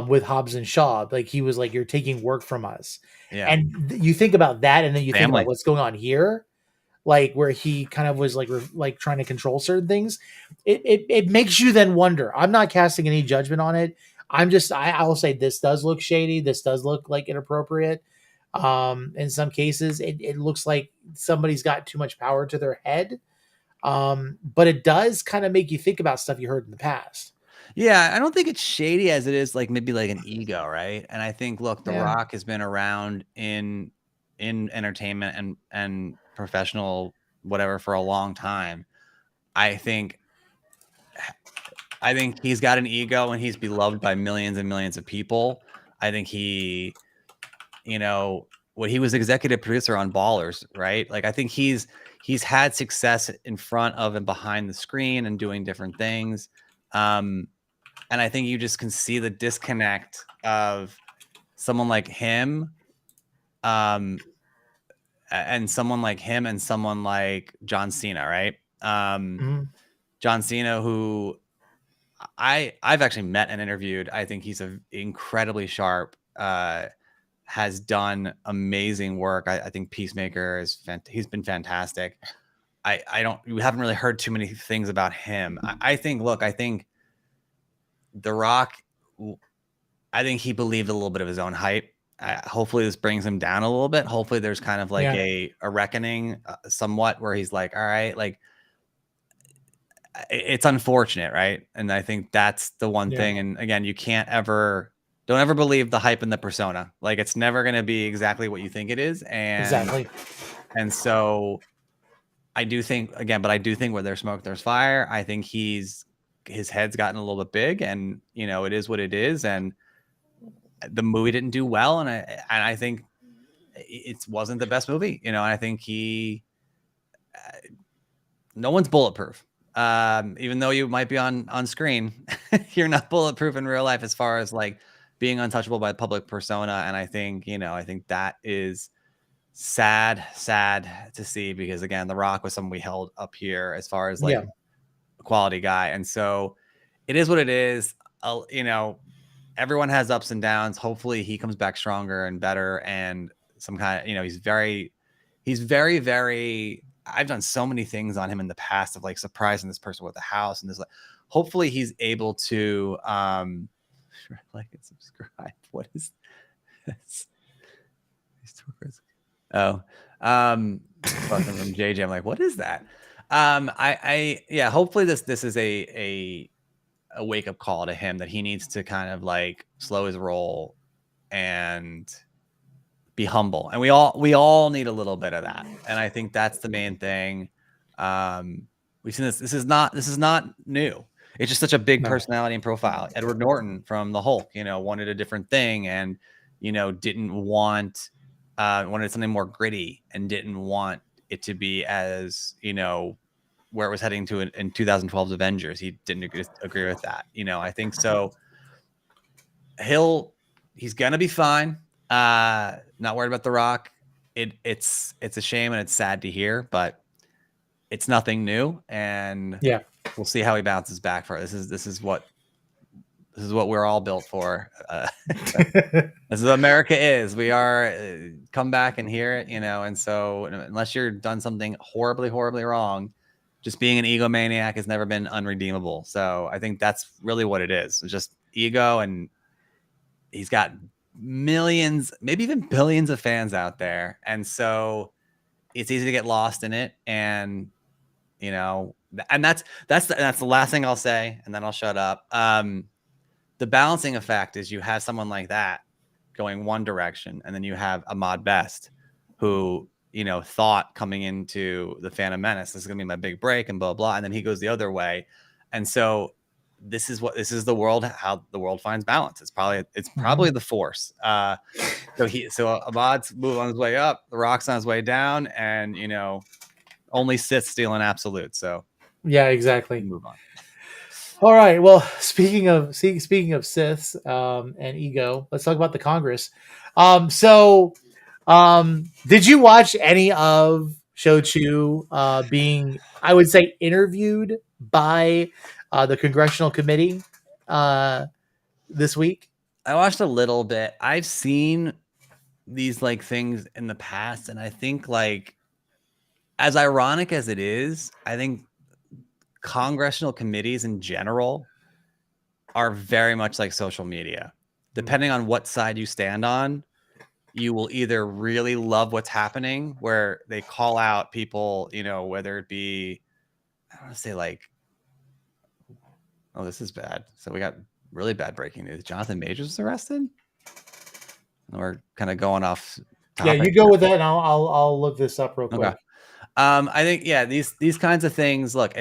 with Hobbs and Shaw. Like, he was like, you're taking work from us. Yeah. And you think about that, and then you think about what's going on here, like where he kind of was like trying to control certain things. It makes you then wonder. I'm not casting any judgment on it. I'll say this does look shady. This does look like inappropriate. In some cases, it looks like somebody's got too much power to their head. But it does kind of make you think about stuff you heard in the past. Yeah, I don't think it's shady as it is like maybe like an ego, right? And I think, look, The Yeah. Rock has been around in entertainment and professional whatever for a long time. I think he's got an ego and he's beloved by millions and millions of people. I think he, what he was executive producer on Ballers, right? Like I think he's had success in front of and behind the screen and doing different things. And I think you just can see the disconnect of someone like him, and someone like him and someone like John Cena, right? John Cena, who I've actually met and interviewed. I think he's incredibly sharp. Has done amazing work. I think Peacemaker he's been fantastic. We haven't really heard too many things about him. I think The Rock, I think he believed a little bit of his own hype. Hopefully this brings him down a little bit. Hopefully there's kind of like a reckoning somewhat where he's like, all right, like it's unfortunate, right? And I think that's the one thing. And again, you don't ever believe the hype in the persona. Like it's never going to be exactly what you think it is. And Exactly. And so I do think where there's smoke, there's fire. I think his head's gotten a little bit big, and it is what it is. And the movie didn't do well, and I think it wasn't the best movie. And I think no one's bulletproof. Even though you might be on screen, you're not bulletproof in real life as far as like being untouchable by public persona. And I think that is sad to see, because again, The Rock was someone we held up here as far as like a quality guy. And so it is what it is. Everyone has ups and downs. Hopefully he comes back stronger and better, and some kind of, he's very, very, I've done so many things on him in the past of like surprising this person with a house and this, like, hopefully he's able to, like and subscribe. What is this? Oh, from JJ. I'm like, what is that? Hopefully this is a wake up call to him that he needs to kind of like slow his roll and be humble. And we all need a little bit of that. And I think that's the main thing. We've seen this. This is not new. It's just such a big personality and profile. Edward Norton from The Hulk, wanted a different thing, and didn't want wanted something more gritty, and didn't want it to be as where it was heading to in 2012's Avengers. He didn't agree with that. I think so. He's gonna be fine. Not worried about The Rock. It's a shame and it's sad to hear, but it's nothing new, and we'll see how he bounces back for it. This is what we're all built for. This is what America is. We are come back and hear it, and so unless you're done something horribly, horribly wrong, just being an egomaniac has never been unredeemable. So I think that's really what it is. It's just ego, and he's got millions, maybe even billions of fans out there. And so it's easy to get lost in it. And, and that's the last thing I'll say, and then I'll shut up. The balancing effect is you have someone like that going one direction, and then you have Ahmed Best, who, thought coming into the Phantom Menace, this is going to be my big break and blah, blah. And then he goes the other way. And so this is the world, how the world finds balance. It's probably the Force. So Ahmad's moving on his way up, The Rock's on his way down, and, only Sith stealing absolute. So yeah, exactly. Move on. All right. Well, speaking of Siths and ego, let's talk about the Congress. Did you watch any of Shou-Chu being, I would say, interviewed by the Congressional Committee this week? I watched a little bit. I've seen these like things in the past, and I think, like, as ironic as it is, I think congressional committees in general are very much like social media. Depending on what side you stand on, you will either really love what's happening, where they call out people, whether it be I want to say like, oh, this is bad. So we got really bad breaking news. Jonathan Majors was arrested. We're kind of going off topic. Yeah, you go with that, and I'll look this up real quick. Okay. I think these kinds of things. Look,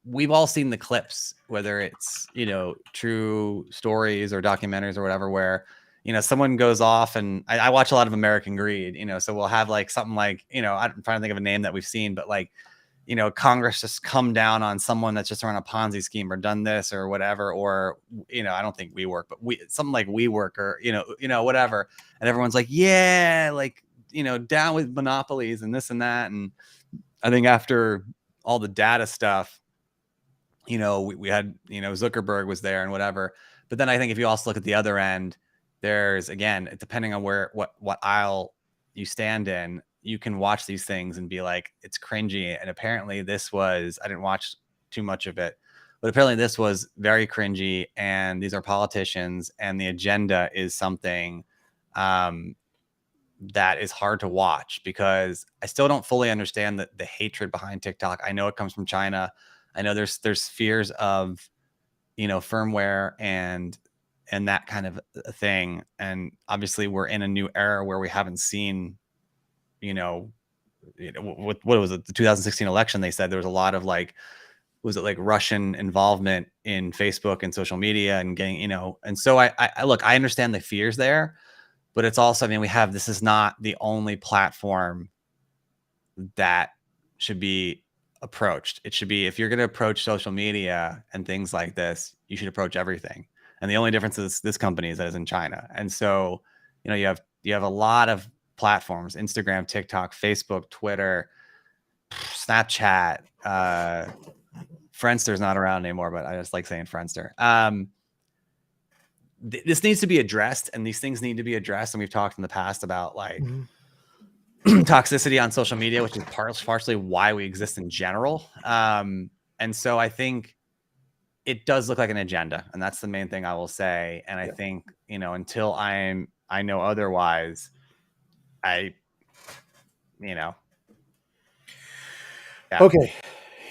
we've all seen the clips, whether it's true stories or documentaries or whatever, where someone goes off, and I watch a lot of American Greed. So we'll have like something like I'm trying to think of a name that we've seen, but like Congress just come down on someone that's just run a Ponzi scheme or done this or whatever, or I don't think WeWork, but something like WeWork or whatever, and everyone's like, yeah, like down with monopolies and this and that. And I think after all the data stuff, we had Zuckerberg was there and whatever. But then I think if you also look at the other end, there's, again, depending on what aisle you stand in, you can watch these things and be like, it's cringy. And apparently this was, I didn't watch too much of it, but apparently this was very cringy. And these are politicians, and the agenda is something that is hard to watch, because I still don't fully understand the hatred behind TikTok. I know it comes from China. I know there's fears of, firmware and that kind of a thing. And obviously we're in a new era where we haven't seen, what was it? The 2016 election, they said there was a lot of was it like Russian involvement in Facebook and social media and getting, and so I look, I understand the fears there, but it's also, this is not the only platform that should be approached. It should be, if you're going to approach social media and things like this, you should approach everything. And the only difference is this company is that it's in China. And so, you have a lot of platforms: Instagram, TikTok, Facebook, Twitter, Snapchat, Friendster's not around anymore, but I just like saying Friendster. This needs to be addressed, and these things need to be addressed. And we've talked in the past about toxicity on social media, which is partially why we exist in general. And so I think it does look like an agenda, and that's the main thing I will say. And I think, until I know otherwise, yeah. Okay.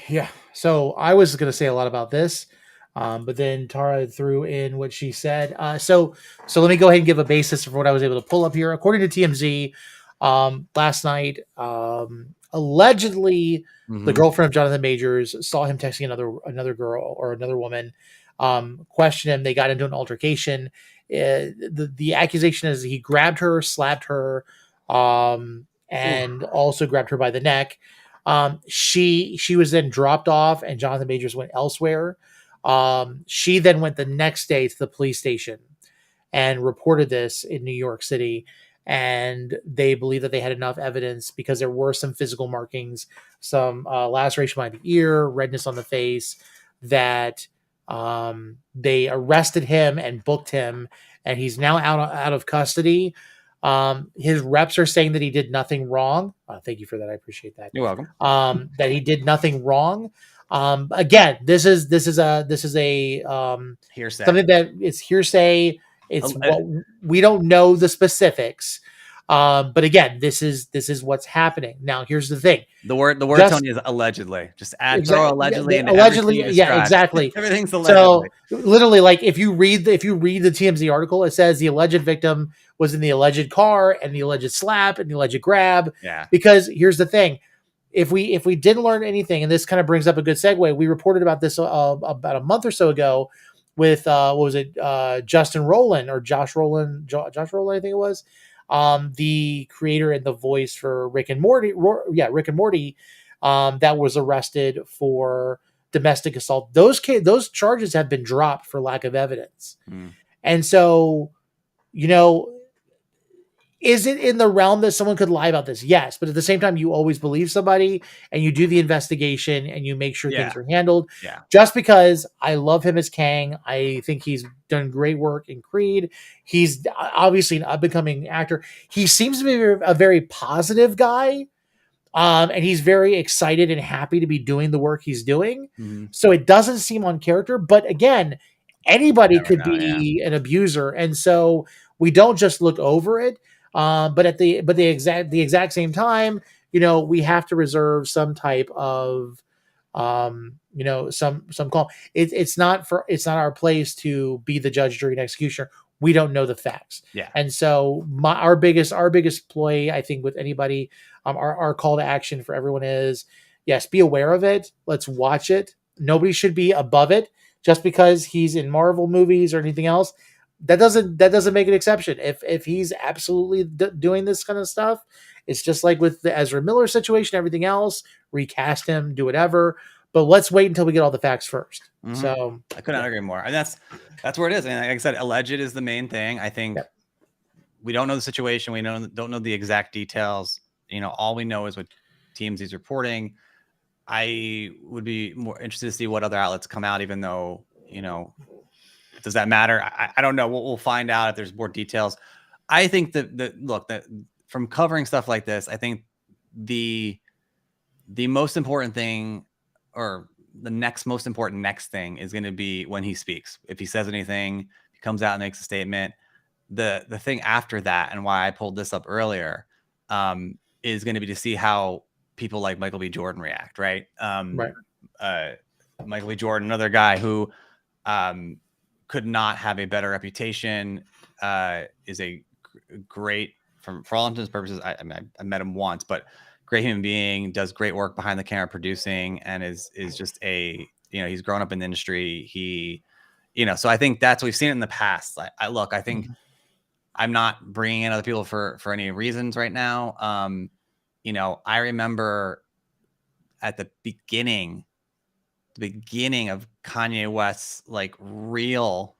Yeah. So I was going to say a lot about this, but then Tara threw in what she said. So let me go ahead and give a basis for what I was able to pull up here. According to TMZ, last night, allegedly, the girlfriend of Jonathan Majors saw him texting another girl or another woman, questioned him. They got into an altercation. The accusation is he grabbed her, slapped her, and also grabbed her by the neck. She was then dropped off, and Jonathan Majors went elsewhere. She then went the next day to the police station and reported this in New York City. And they believe that they had enough evidence because there were some physical markings, some laceration behind the ear, redness on the face, that they arrested him and booked him, and he's now out of custody. His reps are saying that he did nothing wrong. Thank you for that. I appreciate that. You're welcome. That he did nothing wrong. Again, this is a Hearsay. Something that is hearsay. It's what we don't know the specifics. But again, this is what's happening. Now, here's the thing. The word Tony is allegedly. Just throw allegedly in allegedly. Yeah, exactly. Everything's allegedly. So literally, like if you read the TMZ article, it says the alleged victim was in the alleged car and the alleged slap and the alleged grab. Yeah. Because here's the thing. If we didn't learn anything, and this kind of brings up a good segue, we reported about this about a month or so ago with Justin Rowland or Josh Rowland, I think it was, the creator and the voice for Rick and Morty. Rick and Morty, that was arrested for domestic assault. Those charges have been dropped for lack of evidence. And so, is it in the realm that someone could lie about this? Yes. But at the same time, you always believe somebody and you do the investigation and you make sure things are handled. Yeah. Just because I love him as Kang, I think he's done great work in Creed. He's obviously an up-and-coming actor. He seems to be a very positive guy. And he's very excited and happy to be doing the work he's doing. So it doesn't seem on character. But again, anybody could be an abuser. And so we don't just look over it. But at the exact same time, we have to reserve some type of You know, some call it's not our place to be the judge, jury, and executioner. We don't know the facts. Yeah. And so our biggest ploy, I think, with anybody, our call to action for everyone is, yes, be aware of it. Let's watch it. Nobody should be above it just because he's in Marvel movies or anything else. That doesn't make an exception. If he's absolutely doing this kind of stuff, it's just like with the Ezra Miller situation, everything else, recast him, do whatever. But let's wait until we get all the facts 1st. Mhm. So I could not agree more. And that's where it is. And like I said, alleged is the main thing. I think we don't know the situation. We don't know the exact details. You know, all we know is what TMZ's reporting. I would be more interested to see what other outlets come out, even though, you know, does that matter? I don't know. We'll find out if there's more details. I think that from covering stuff like this, I think the most important thing, or the next most important thing, is going to be when he speaks. If he says anything, he comes out and makes a statement. The thing after that, and why I pulled this up earlier, is going to be to see how people like Michael B. Jordan react, right? Michael B. Jordan, another guy who could not have a better reputation, is a great, for all intents and purposes, I met him once, but great human being, does great work behind the camera producing, and is just a, you know, he's grown up in the industry. He, you know, so I think that's what we've seen it in the past. I think I'm not bringing in other people for any reasons right now. You know, I remember at the beginning of Kanye West's like real,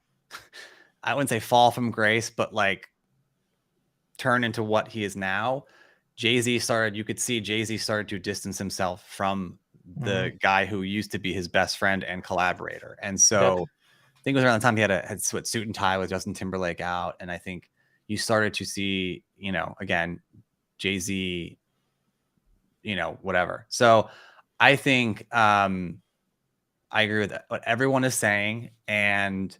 I wouldn't say fall from grace, but like turn into what he is now. You could see Jay-Z started to distance himself from the guy who used to be his best friend and collaborator. And so I think it was around the time he had Suit and Tie with Justin Timberlake out. And I think you started to see, you know, again, Jay-Z, you know, whatever. So I think, I agree with what everyone is saying. And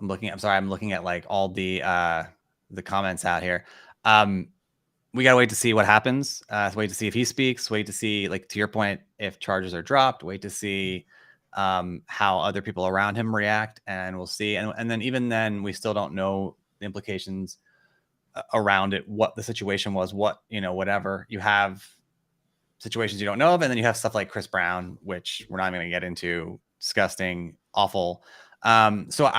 I'm looking at like all the comments out here. We got to wait to see what happens. Wait to see if he speaks. Wait to see, like, to your point, if charges are dropped. Wait to see how other people around him react, and we'll see. And then even then, we still don't know the implications around it, what the situation was, what, you know, whatever. You have situations you don't know of, and then you have stuff like Chris Brown, which we're not even going to get into. Disgusting, awful. So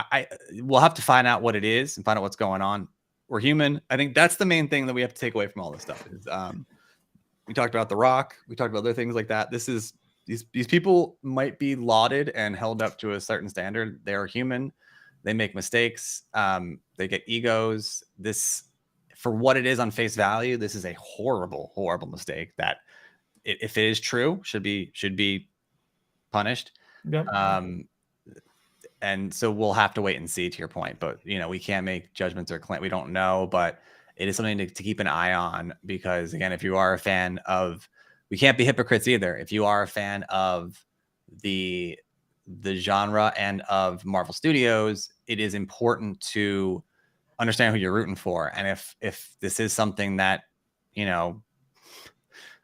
we'll have to find out what it is and find out what's going on. We're human. I think that's the main thing that we have to take away from all this stuff. Is we talked about The Rock, we talked about other things like that. This is these people might be lauded and held up to a certain standard. They are human. They make mistakes. They get egos. This, for what it is on face value, this is a horrible, horrible mistake that, if it is true, should be punished. Yep. And so we'll have to wait and see, to your point. But, you know, we can't make judgments or claim. We don't know, but it is something to keep an eye on, because, again, if you are a fan of, we can't be hypocrites either. If you are a fan of the genre and of Marvel Studios, it is important to understand who you're rooting for. And if this is something that, you know,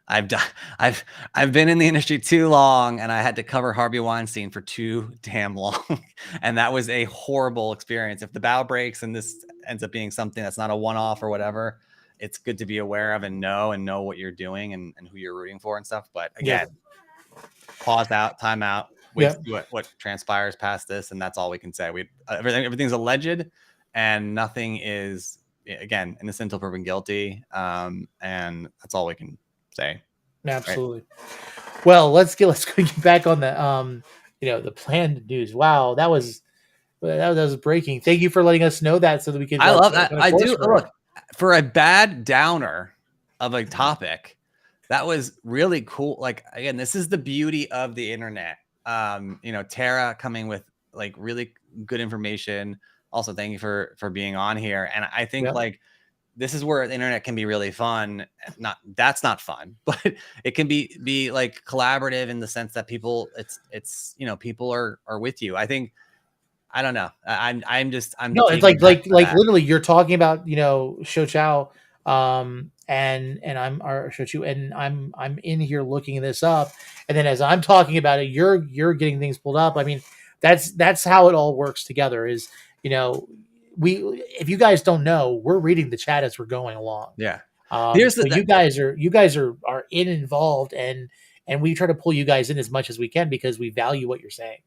I've been in the industry too long, and I had to cover Harvey Weinstein for too damn long. And that was a horrible experience. If the bow breaks and this ends up being something that's not a one-off or whatever, it's good to be aware of and know what you're doing and who you're rooting for and stuff. But again, pause out, time out, wait to see what transpires past this. And that's all we can say. Everything's alleged, and nothing is, again, innocent until proven guilty. And that's all we can say. Absolutely. Right. Well, let's go get back on the the planned news. Wow, that was breaking. Thank you for letting us know that, so that we can. I love that. I do. Look, for a bad downer of a topic, that was really cool. Like, again, this is the beauty of the internet. Tara coming with like really good information. Also, thank you for being on here. And I think like, this is where the internet can be really fun. That's not fun, but it can be like collaborative in the sense that people, it's people are with you. I think, I don't know. I'm no, it's like literally you're talking about, Shou Chow and I'm in here looking this up, and then as I'm talking about it, you're getting things pulled up. I mean, that's how it all works together. Is you know, we if you guys don't know, we're reading the chat as we're going along. Yeah. So you guys are involved, and we try to pull you guys in as much as we can because we value what you're saying.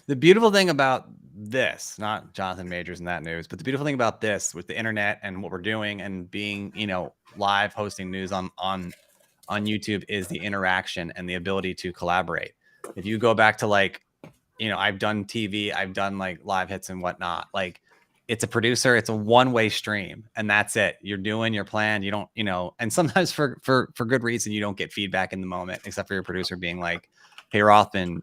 The beautiful thing about this, not Jonathan Majors and that news, but the beautiful thing about this with the internet and what we're doing and being, live hosting news on YouTube is the interaction and the ability to collaborate. If you go back to I've done TV, I've done like live hits and whatnot. Like it's a producer, it's a one-way stream, and that's it. You're doing your plan. You don't, and sometimes for good reason, you don't get feedback in the moment, except for your producer being like, "Hey, Rothman,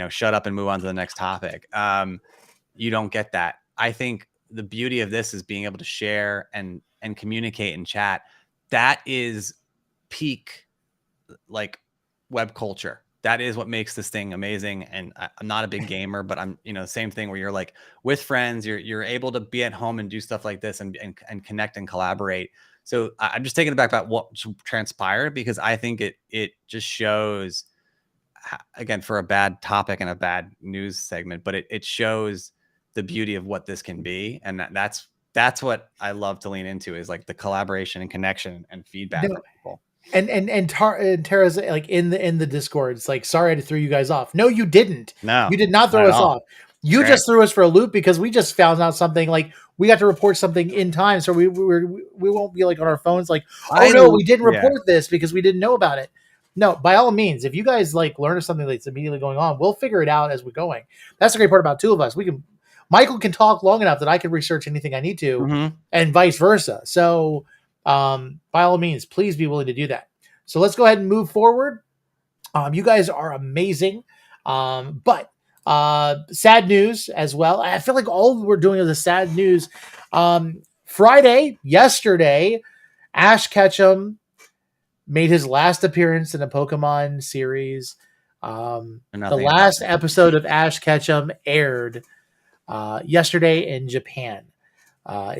shut up and move on to the next topic." You don't get that. I think the beauty of this is being able to share and communicate and chat. That is peak like web culture. That is what makes this thing amazing. And I'm not a big gamer, but I'm, same thing where you're like with friends, you're able to be at home and do stuff like this and connect and collaborate. So I'm just taking it back about what transpired, because I think it just shows, again, for a bad topic and a bad news segment, but it shows the beauty of what this can be. And that's what I love to lean into, is like the collaboration and connection and feedback from people. And Tara's like in the Discord. It's like, sorry, I had to throw you guys off. No, you didn't. No, you did not throw us off. You just threw us for a loop because we just found out something. Like we got to report something in time, so we won't be like on our phones like, oh no, we didn't report this because we didn't know about it. No, by all means, if you guys like learn of something that's immediately going on, we'll figure it out as we're going. That's the great part about two of us. Michael can talk long enough that I can research anything I need to, and vice versa. So. By all means, please be willing to do that. So let's go ahead and move forward. You guys are amazing. But sad news as well. I feel like all we're doing is the sad news. Yesterday, Ash Ketchum made his last appearance in a Pokemon series. The last episode of Ash Ketchum aired yesterday in Japan. I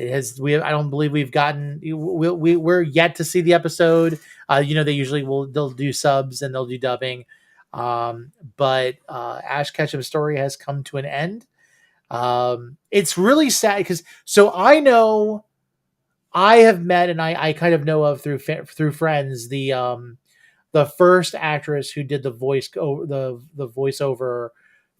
don't believe we've gotten. We're yet to see the episode. They usually they'll do subs and they'll do dubbing. But Ash Ketchum's story has come to an end. It's really sad because I know I have met and I kind of know of through friends the first actress who did the voiceover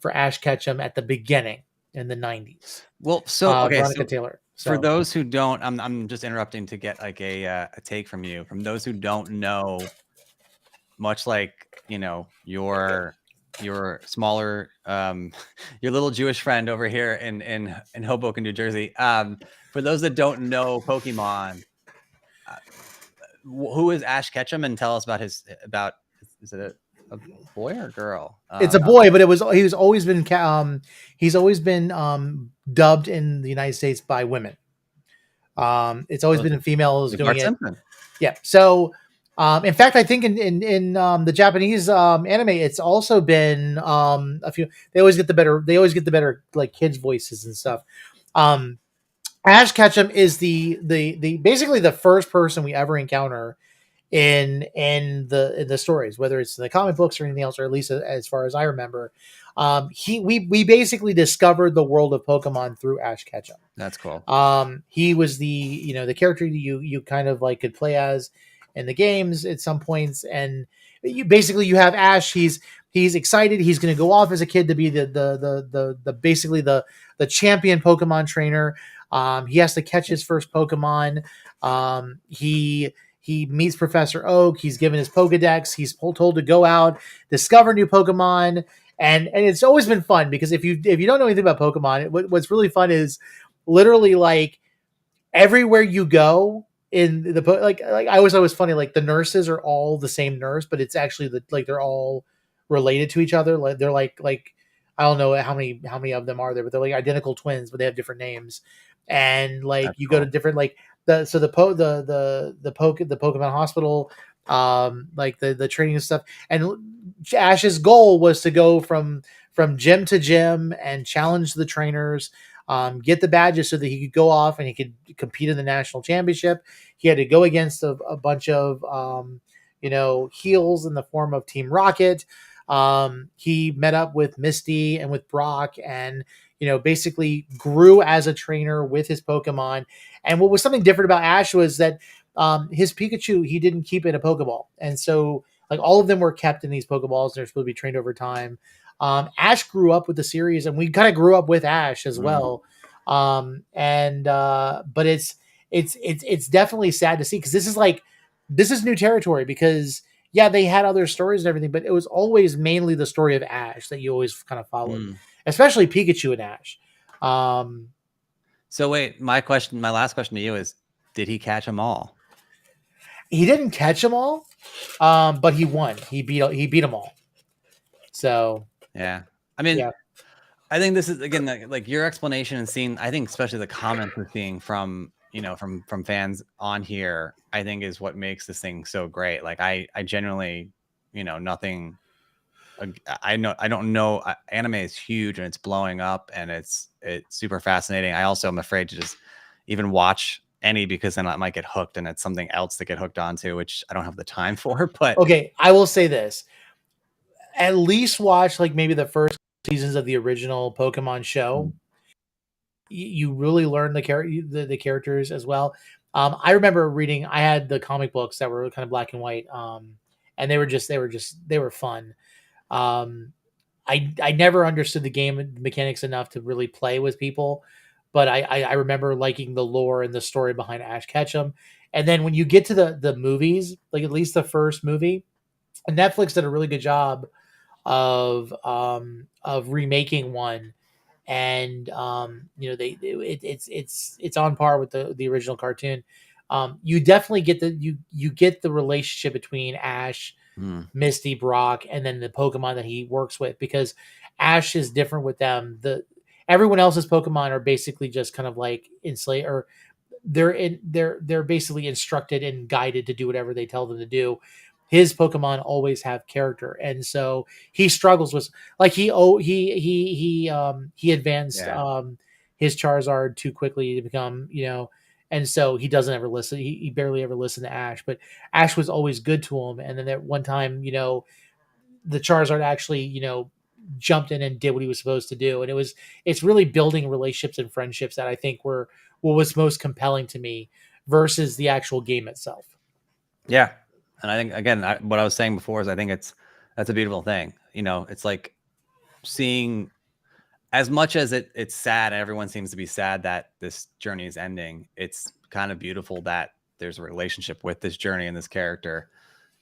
for Ash Ketchum at the beginning in the 90s. Well, Veronica Taylor. So. For those who don't, I'm just interrupting to get like a take from you. From those who don't know, much like your smaller your little Jewish friend over here in Hoboken, New Jersey. For those that don't know Pokemon, who is Ash Ketchum, and tell us about is it a boy or a girl? It's a boy, but he's always been dubbed in the United States by women. It's always been females doing it. Yeah. So, in fact, I think in the Japanese anime, it's also been a few. They always get the better like kids' voices and stuff. Ash Ketchum is the basically the first person we ever encounter in the stories, whether it's in the comic books or anything else, or at least as far as I remember. We basically discovered the world of Pokemon through Ash Ketchum. That's cool. He was the character you kind of like could play as in the games at some points, and you have Ash. He's excited. He's going to go off as a kid to be the basically the champion Pokemon trainer. He has to catch his first Pokemon. He meets Professor Oak. He's given his Pokedex. He's told to go out, discover new Pokemon. And it's always been fun because if you don't know anything about Pokemon, what's really fun is literally like everywhere you go in the like I always thought it was funny, like the nurses are all the same nurse, but it's actually they're all related to each other. Like they're like I don't know how many of them are there, but they're like identical twins, but they have different names. And like that's go to different like the Pokemon hospital, like the training and stuff. And Ash's goal was to go from gym to gym and challenge the trainers. get the badges so that he could go off and he could compete in the national championship. He had to go against a bunch of heels in the form of Team Rocket. He met up with Misty and with Brock, and basically grew as a trainer with his Pokemon. And what was something different about Ash was that his Pikachu, he didn't keep in a Pokeball, and so like all of them were kept in these Pokeballs. They're supposed to be trained over time. Ash grew up with the series, and we kind of grew up with Ash as well. But it's definitely sad to see, because this is new territory, because yeah, they had other stories and everything, but it was always mainly the story of Ash that you always kind of followed, especially Pikachu and Ash. So wait, my last question to you is, did he catch them all? He didn't catch them all, but he won. He beat them all. So yeah, I mean, yeah. I think this is, again, like your explanation and seeing, I think especially the comments we're seeing from fans on here, I think is what makes this thing so great. Like I genuinely, nothing. I don't know. Anime is huge and it's blowing up and it's super fascinating. I also am afraid to just even watch any, because then I might get hooked and it's something else to get hooked onto, which I don't have the time for. But okay, I will say this: at least watch like maybe the first seasons of the original Pokemon show. You really learn the characters as well. I remember reading. I had the comic books that were kind of black and white, and they were fun. I never understood the game mechanics enough to really play with people, but I remember liking the lore and the story behind Ash Ketchum. And then when you get to the movies, like at least the first movie, Netflix did a really good job of remaking one, and it's on par with the original cartoon. You definitely get you get the relationship between Ash, Misty, Brock, and then the Pokemon that he works with, because Ash is different with them. Everyone else's Pokemon are basically just kind of like enslaved, or they're basically instructed and guided to do whatever they tell them to do. His Pokemon always have character, and so he struggles with, like, he advanced his Charizard too quickly to become, and so he doesn't ever listen. He barely ever listened to Ash, but Ash was always good to him. And then at one time, the Charizard actually, jumped in and did what he was supposed to do. And it's really building relationships and friendships that I think were what was most compelling to me versus the actual game itself. Yeah. And I think, again, what I was saying before is I think that's a beautiful thing. It's like seeing, as much as it's sad, and everyone seems to be sad that this journey is ending, it's kind of beautiful that there's a relationship with this journey and this character,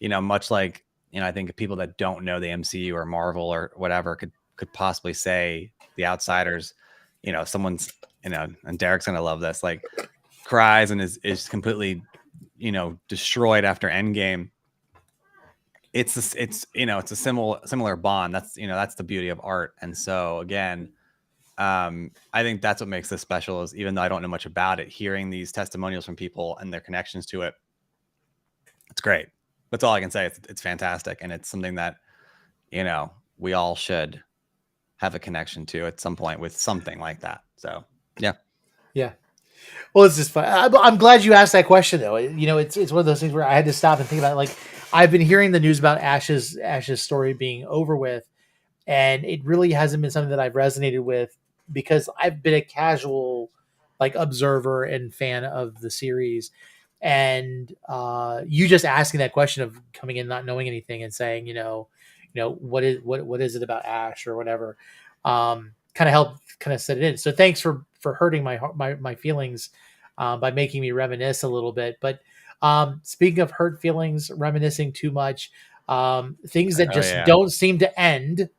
much like, I think people that don't know the MCU or Marvel or whatever could possibly say The Outsiders, someone's, and Derek's going to love this, like cries and is completely, destroyed after Endgame. It's a similar bond. That's the beauty of art. And so again, I think that's what makes this special, is even though I don't know much about it, hearing these testimonials from people and their connections to it, it's great. That's all I can say. It's fantastic. And it's something that, we all should have a connection to at some point with something like that. So, yeah. Yeah. Well, it's just fun. I'm glad you asked that question, though. It's one of those things where I had to stop and think about it. Like, I've been hearing the news about Ash's story being over with, and it really hasn't been something that I've resonated with, because I've been a casual, like, observer and fan of the series. And you just asking that question of coming in not knowing anything and saying, what is it about Ash or whatever, kind of helped set it in. So thanks for hurting my feelings by making me reminisce a little bit. But speaking of hurt feelings, reminiscing too much, things that just don't seem to end. It's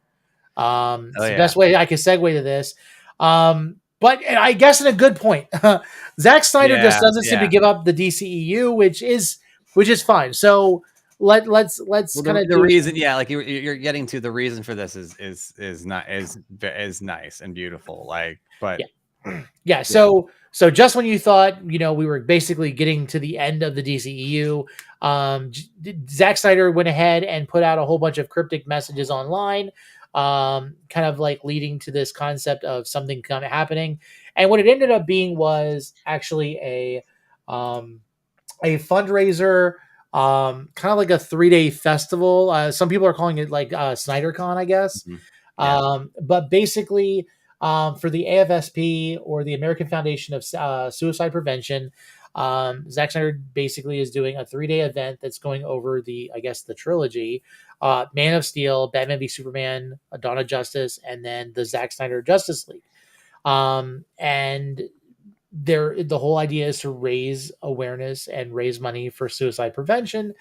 the best way I can segue to this. But I guess in a good point, Zack Snyder just doesn't seem to give up the DCEU, which is fine. So let's kind of the reason, like you're getting to the reason for this is nice and beautiful. Like, but yeah. So just when you thought we were basically getting to the end of the DCEU, Zack Snyder went ahead and put out a whole bunch of cryptic messages online. kind of like leading to this concept of something kind of happening. And what it ended up being was actually a fundraiser, kind of like a 3-day festival. Some people are calling it like SnyderCon, I guess. Mhm. Yeah. But basically, for the AFSP, or the American Foundation of Suicide Prevention, Zack Snyder basically is doing a 3-day event that's going over I guess, the trilogy, Man of Steel, Batman v Superman, Dawn of Justice, and then the Zack Snyder Justice League. And the whole idea is to raise awareness and raise money for suicide prevention,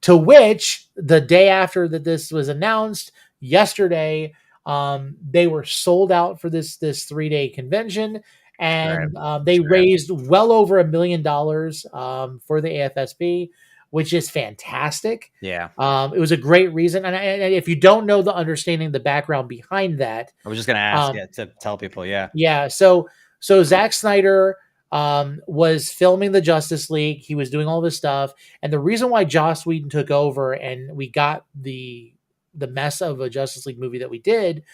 to which the day after that this was announced yesterday, they were sold out for this 3-day convention, and they raised well over $1 million for the AFSP, which is fantastic. Yeah. It was a great reason. And if you don't know the understanding, the background behind that, I was just going to ask to tell people. Yeah. Yeah. So Zack Snyder was filming the Justice League. He was doing all this stuff. And the reason why Joss Whedon took over and we got the mess of a Justice League movie that we did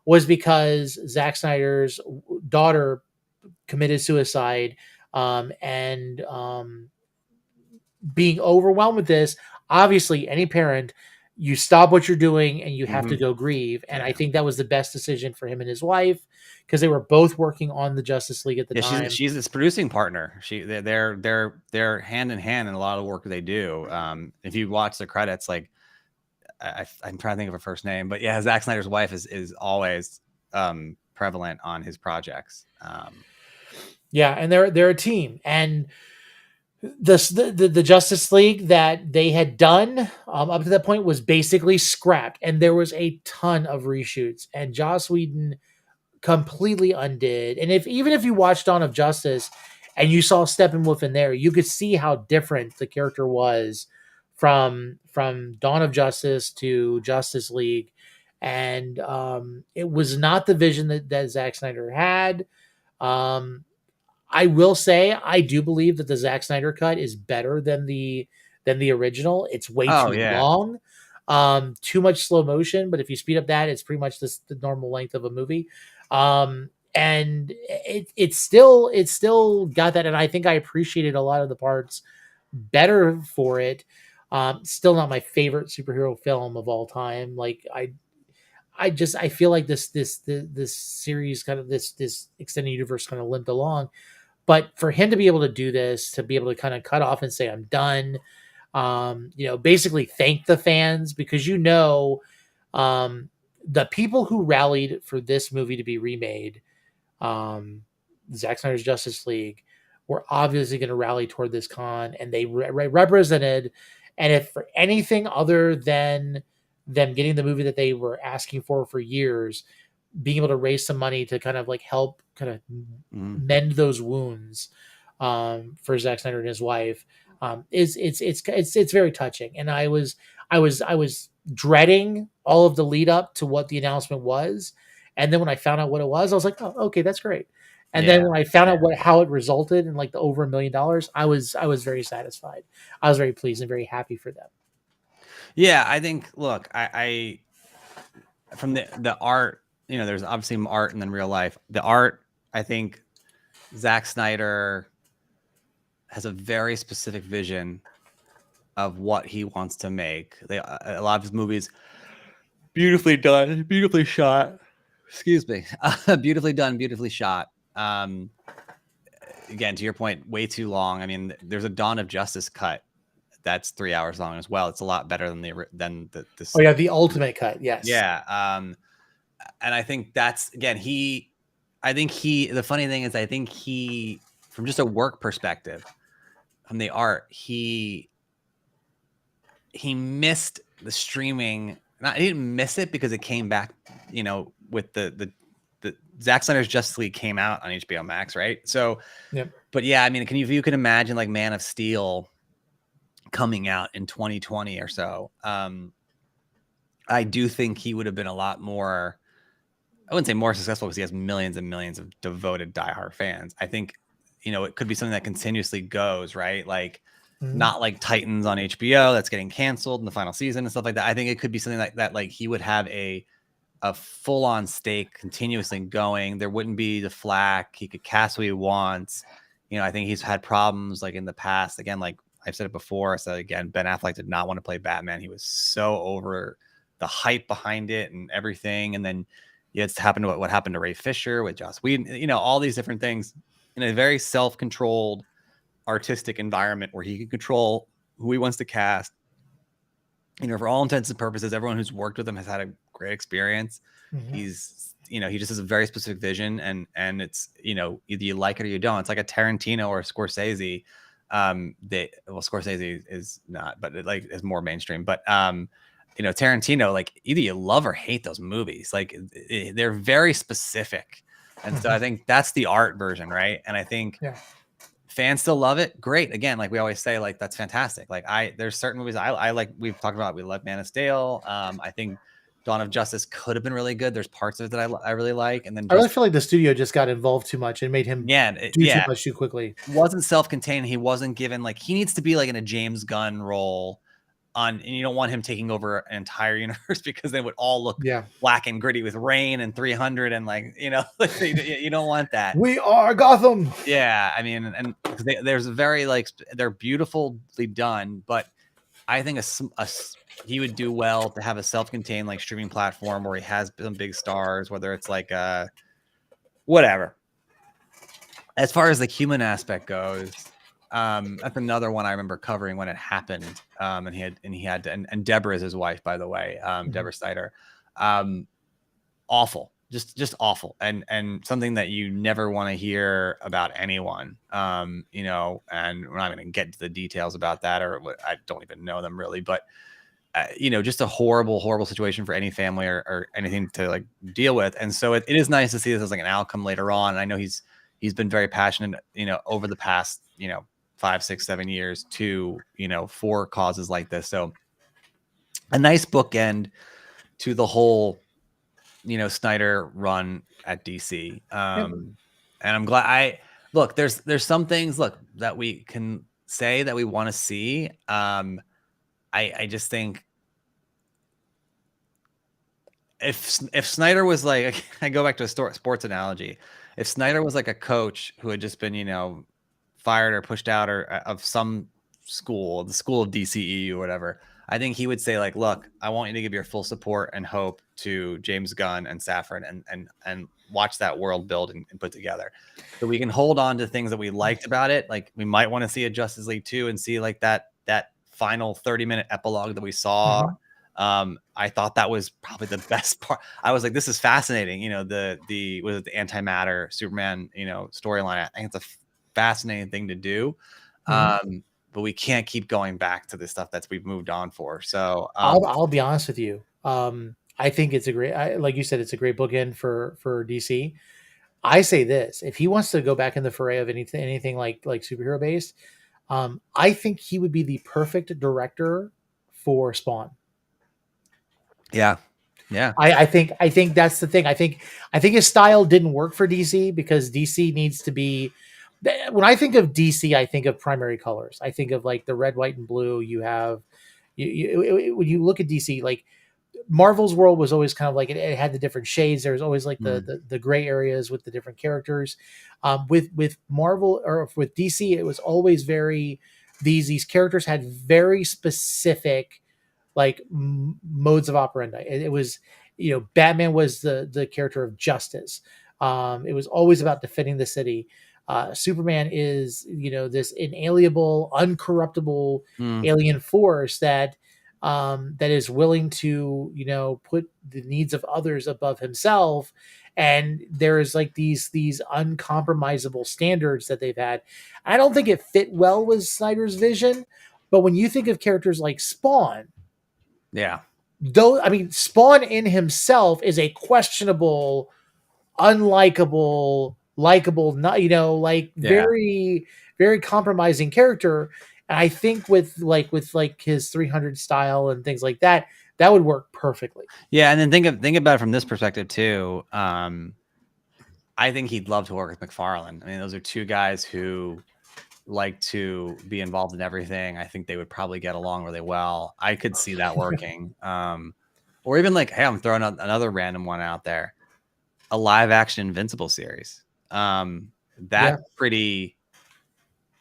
was because Zack Snyder's daughter committed suicide, and being overwhelmed with this. Obviously, any parent, you stop what you're doing and you have to go grieve. And I think that was the best decision for him and his wife, because they were both working on the Justice League at the time. She's his producing partner. They're hand in hand in a lot of work they do. If you watch the credits, like I'm trying to think of her first name, but yeah, Zack Snyder's wife is always prevalent on his projects. Yeah, and they're a team. And the Justice League that they had done up to that point was basically scrapped, and there was a ton of reshoots, and Joss Whedon completely undid. And even if you watched Dawn of Justice and you saw Steppenwolf in there, you could see how different the character was from Dawn of Justice to Justice League. And it was not the vision that Zack Snyder had. I will say I do believe that the Zack Snyder cut is better than the original. It's way too long. Too much slow motion, but if you speed up that, it's pretty much the normal length of a movie. And it's still got that, and I think I appreciated a lot of the parts better for it. Still not my favorite superhero film of all time. Like I feel like this series, kind of this extended universe, kind of limped along. But for him to be able to do this, to be able to kind of cut off and say, I'm done, basically thank the fans, because the people who rallied for this movie to be remade, Zack Snyder's Justice League, were obviously going to rally toward this con, and they represented. And if for anything other than them getting the movie that they were asking for years, being able to raise some money to kind of like help kind of mend those wounds for Zack Snyder and his wife, it's very touching. And I was dreading all of the lead up to what the announcement was, and then when I found out what it was, I was like, oh, okay, that's great. And then when I found out how it resulted in like the over $1 million, I was very satisfied. I was very pleased and very happy for them. Yeah, I think. Look, I from the art, there's obviously art and then real life. The art, I think Zack Snyder has a very specific vision of what he wants to make. A lot of his movies, beautifully done, beautifully shot. Excuse me, beautifully done, beautifully shot. Again, to your point, way too long. I mean, there's a Dawn of Justice cut that's 3 hours long as well. It's a lot better than the Oh yeah, the ultimate cut. Yes. Yeah. And I think that's, again, the funny thing is, I think he, from just a work perspective, from the art, he missed the streaming. He didn't miss it because it came back, with the Zack Snyder's Justice League came out on HBO Max, right? So, yep. But yeah, I mean, you can imagine like Man of Steel coming out in 2020 or so. I do think he would have been a lot more, I wouldn't say more successful, because he has millions and millions of devoted diehard fans. I think, it could be something that continuously goes, right? Like, not like Titans on HBO that's getting canceled in the final season and stuff like that. I think it could be something like that. Like, he would have a a full-on stake continuously going. There wouldn't be the flack. He could cast what he wants. You know, I think he's had problems like in the past. Again, like I've said it before. So again, Ben Affleck did not want to play Batman. He was so over the hype behind it and everything. And then it's happened to what happened to Ray Fisher with Joss Whedon. You know, all these different things in a very self-controlled, artistic environment where he can control who he wants to cast. You know, for all intents and purposes, everyone who's worked with him has had a great experience. He's, you know, he just has a very specific vision, and it's, you know, either you like it or you don't. It's like a Tarantino or a Scorsese. Scorsese is not, but it like is more mainstream. But you know, Tarantino, like either you love or hate those movies. Like they're very specific, and so I think that's the art version, right? And I think fans still love it. Great. Again, like we always say, like that's fantastic. Like there's certain movies I like. We've talked about. We love Man of Steel. I think Dawn of Justice could have been really good. There's parts of it that I really like. And then I really feel like the studio just got involved too much and made him do too much too quickly. Wasn't self-contained. He wasn't given, like, he needs to be like in a James Gunn role and you don't want him taking over an entire universe because they would all look black and gritty with Rain and 300 and like, you know, you don't want that. We are Gotham. Yeah. I mean, and there's a very, like, they're beautifully done, but I think he would do well to have a self-contained like streaming platform where he has some big stars, whether it's like whatever. As far as the human aspect goes, that's another one I remember covering when it happened. And Deborah is his wife, by the way, Deborah Snyder. Awful, just awful, and something that you never want to hear about anyone. You know, and we're not going to get into the details about that, or I don't even know them really, but you know, just a horrible situation for any family or anything to like deal with. And so it is nice to see this as like an outcome later on. And I know he's been very passionate, you know, over the past, you know, 5, 6, 7 years to, you know, for causes like this. So a nice bookend to the whole, you know, Snyder run at DC. And I'm glad look, there's some things that we can say that we want to see. I just think if Snyder was like, I go back to a sports analogy. If Snyder was like a coach who had just been, you know, fired or pushed out or of some school, the school of DCE or whatever, I think he would say like, look, I want you to give your full support and hope to James Gunn and Safran and watch that world build and put together. So we can hold on to things that we liked about it. Like we might want to see a Justice League 2 and see like that final 30-minute epilogue that we saw. I thought that was probably the best part. I was like, this is fascinating. You know, the antimatter Superman, you know, storyline. I think it's a fascinating thing to do. But we can't keep going back to the stuff we've moved on for. So I'll be honest with you. I think it's a great, like you said, it's a great bookend for DC. I say this: if he wants to go back in the foray of anything like superhero based, I think he would be the perfect director for Spawn. Yeah. I think that's the thing. I think his style didn't work for DC because DC needs to be. When I think of DC, I think of primary colors. I think of like the red, white, and blue. You have when you look at DC, like Marvel's world was always kind of like it had the different shades. There was always like the gray areas with the different characters. With Marvel or with DC, it was always very these characters had very specific like modes of operandi. It was, you know, Batman was the character of justice. It was always about defending the city. Superman is, you know, this inalienable, uncorruptible alien force that is willing to, you know, put the needs of others above himself. And there's like these uncompromisable standards that they've had. I don't think it fit well with Snyder's vision, but when you think of characters like Spawn, Spawn in himself is a questionable, unlikable, likable, not, you know, like very, very compromising character. And I think with his 300 style and things like that, that would work perfectly. Yeah, and then think about it from this perspective too. I think he'd love to work with McFarlane. I mean, those are two guys who like to be involved in everything. I think they would probably get along really well. I could see that working. or even like, hey, I'm throwing out another random one out there, a live action Invincible series. That's pretty.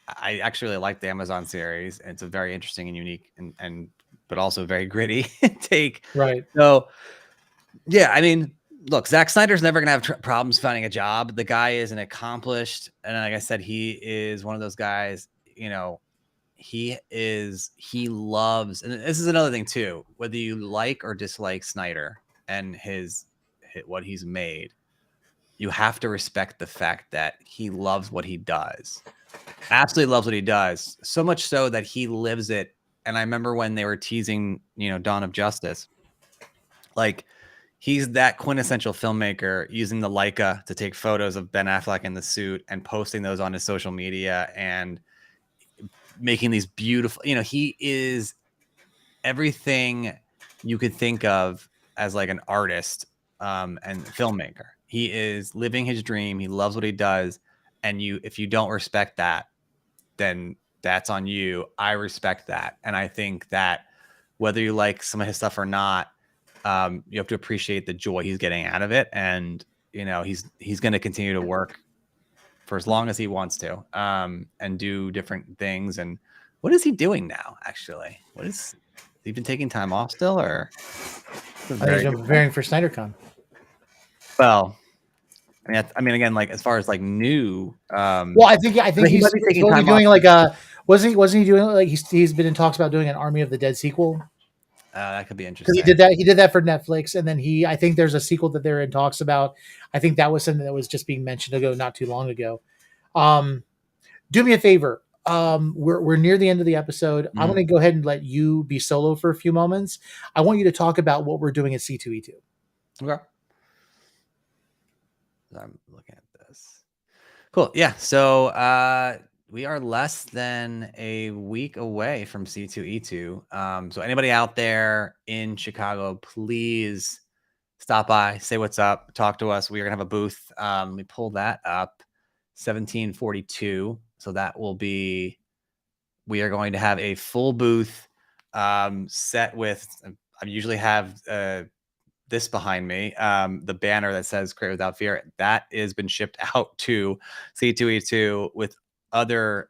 I actually really like the Amazon series, and it's a very interesting and unique and but also very gritty take. Right. So, yeah, I mean, look, Zack Snyder's never gonna have problems finding a job. The guy is an accomplished, and like I said, he is one of those guys. You know, he loves, and this is another thing too. Whether you like or dislike Snyder and his what he's made, you have to respect the fact that he loves what he does. Absolutely loves what he does. So much so that he lives it. And I remember when they were teasing, Dawn of Justice, like he's that quintessential filmmaker using the Leica to take photos of Ben Affleck in the suit and posting those on his social media and making these beautiful, he is everything you could think of as like an artist and filmmaker. He is living his dream. He loves what he does. And if you don't respect that, then that's on you. I respect that. And I think that whether you like some of his stuff or not, you have to appreciate the joy he's getting out of it. And, he's going to continue to work for as long as he wants to, and do different things. And what is he doing now, actually? Has he been taking time off still, or? He's been preparing for SnyderCon. Well, I mean, again, like as far as like new. Well, I think he's totally doing like a. Wasn't he doing like he's been in talks about doing an Army of the Dead sequel? That could be interesting. Because he did that for Netflix, and then I think there's a sequel that they're in talks about. I think that was something that was just being mentioned not too long ago. Do me a favor. We're near the end of the episode. I'm going to go ahead and let you be solo for a few moments. I want you to talk about what we're doing at C2E2. Okay. I'm looking at this. Cool. Yeah. So we are less than a week away from C2E2. So anybody out there in Chicago, please stop by, say what's up, talk to us. We are going to have a booth. Let me pull that up. 1742. So that will be, we are going to have a full booth set with, I usually have this behind me, the banner that says Create Without Fear, that has been shipped out to C2E2 with other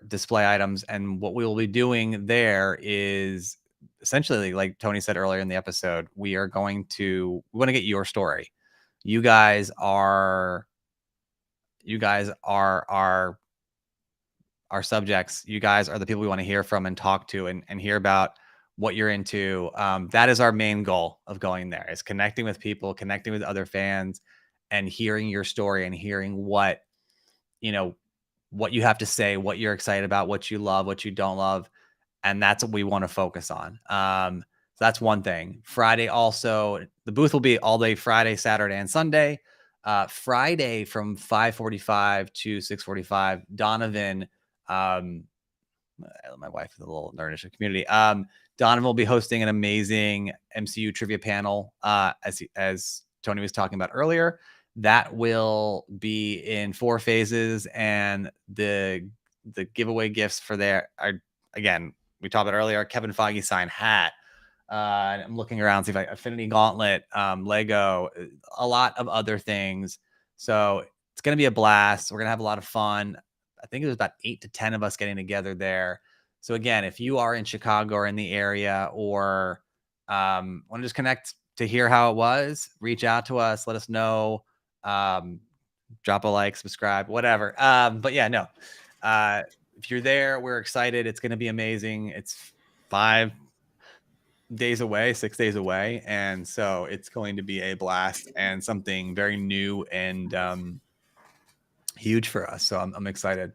display items. And what we will be doing there is essentially, like Tony said earlier in the episode, we want to get your story. You guys are our subjects. You guys are the people we want to hear from and talk to and hear about what you're into. That is our main goal of going there, is connecting with people, connecting with other fans, and hearing your story and hearing what you have to say, what you're excited about, what you love, what you don't love. And that's what we want to focus on. So that's one thing. Friday also, the booth will be all day Friday, Saturday, and Sunday. Friday from 5:45 to 6:45, Donovan, my wife is a little nerdish community. Donovan will be hosting an amazing MCU trivia panel, as Tony was talking about earlier. That will be in 4 phases, and the giveaway gifts for there are, again, we talked about earlier, Kevin Feige signed hat. And I'm looking around, see if Affinity Gauntlet, Lego, a lot of other things. So it's going to be a blast. We're going to have a lot of fun. I think it was about 8 to 10 of us getting together there. So again, if you are in Chicago or in the area, or want to just connect to hear how it was, reach out to us, let us know, drop a like, subscribe, whatever. But yeah, no, if you're there, we're excited. It's going to be amazing. It's 5 days away, 6 days away. And so it's going to be a blast and something very new and huge for us. So I'm excited.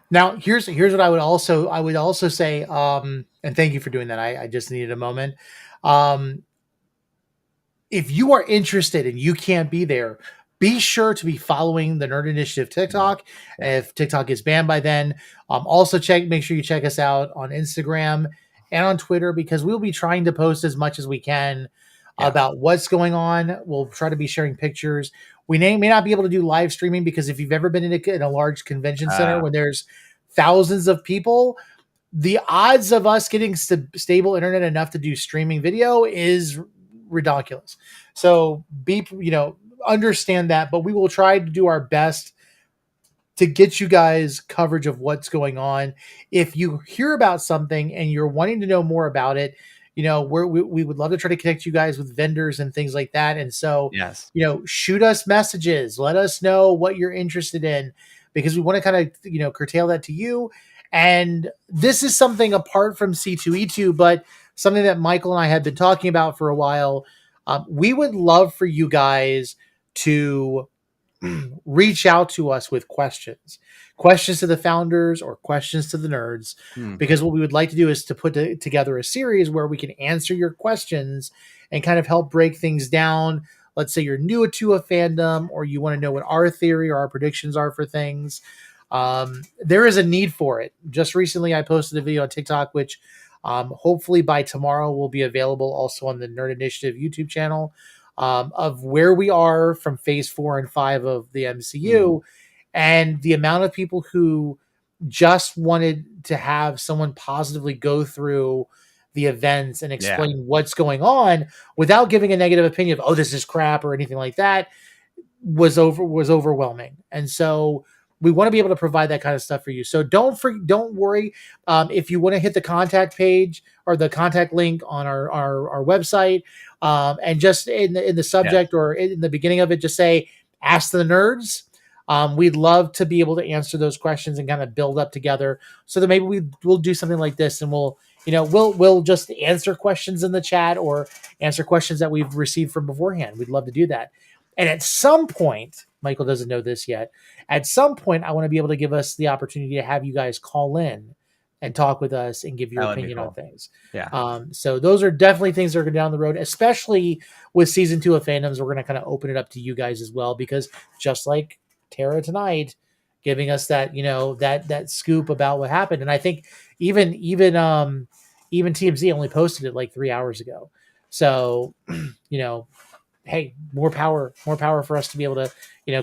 Now, here's what I would also say, and thank you for doing that. I just needed a moment. If you are interested and you can't be there, be sure to be following the Nerd Initiative TikTok. If TikTok is banned by then, also make sure you check us out on Instagram and on Twitter, because we'll be trying to post as much as we can about what's going on. We'll try to be sharing pictures. We may not be able to do live streaming, because if you've ever been in a large convention center when there's thousands of people, the odds of us getting stable internet enough to do streaming video is ridiculous. So understand that, but we will try to do our best to get you guys coverage of what's going on. If you hear about something and you're wanting to know more about it, we would love to try to connect you guys with vendors and things like that. And so, Yes. Shoot us messages, let us know what you're interested in, because we want to kind of, curtail that to you. And this is something apart from C2E2, but something that Michael and I have been talking about for a while. We would love for you guys to reach out to us with questions to the founders or questions to the nerds, because what we would like to do is to put together a series where we can answer your questions and kind of help break things down. Let's say you're new to a fandom, or you want to know what our theory or our predictions are for things. There is a need for it. Just recently I posted a video on TikTok, which hopefully by tomorrow will be available also on the Nerd Initiative YouTube channel, of where we are from phase 4 and 5 of the MCU, and the amount of people who just wanted to have someone positively go through the events and explain what's going on without giving a negative opinion of, oh, this is crap or anything like that, was overwhelming. And so we want to be able to provide that kind of stuff for you. So don't worry. If you want to hit the contact page or the contact link on our website, and just in the subject or in the beginning of it, just say, ask the nerds. We'd love to be able to answer those questions and kind of build up together, so that maybe we'll do something like this, and we'll just answer questions in the chat or answer questions that we've received from beforehand. We'd love to do that. And at some point, Michael doesn't know this yet, at some point, I want to be able to give us the opportunity to have you guys call in and talk with us and give your opinion on things. Yeah. So those are definitely things that are going down the road, especially with season 2 of Fandoms. We're going to kind of open it up to you guys as well, because just like Tara tonight, giving us that, that scoop about what happened. And I think even TMZ only posted it like 3 hours ago. So, hey, more power for us to be able to,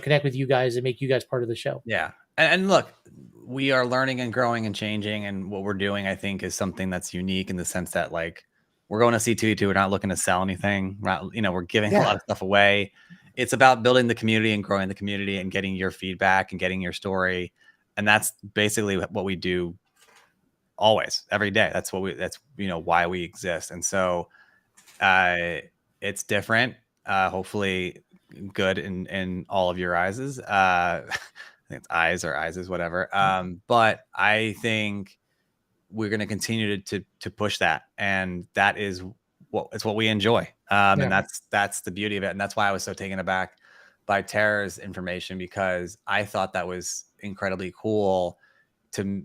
connect with you guys and make you guys part of the show. Yeah. And look, we are learning and growing and changing, and what we're doing, I think, is something that's unique in the sense that, like, we're going to C2E2. We're not looking to sell anything. We're giving a lot of stuff away. It's about building the community and growing the community and getting your feedback and getting your story. And that's basically what we do always, every day. That's why we exist. And so it's different. Hopefully good in all of your eyes. I think it's eyes or eyes, whatever. But I think we're going to continue to push that, and that is what we enjoy. And that's the beauty of it. And that's why I was so taken aback by Tara's information, because I thought that was incredibly cool to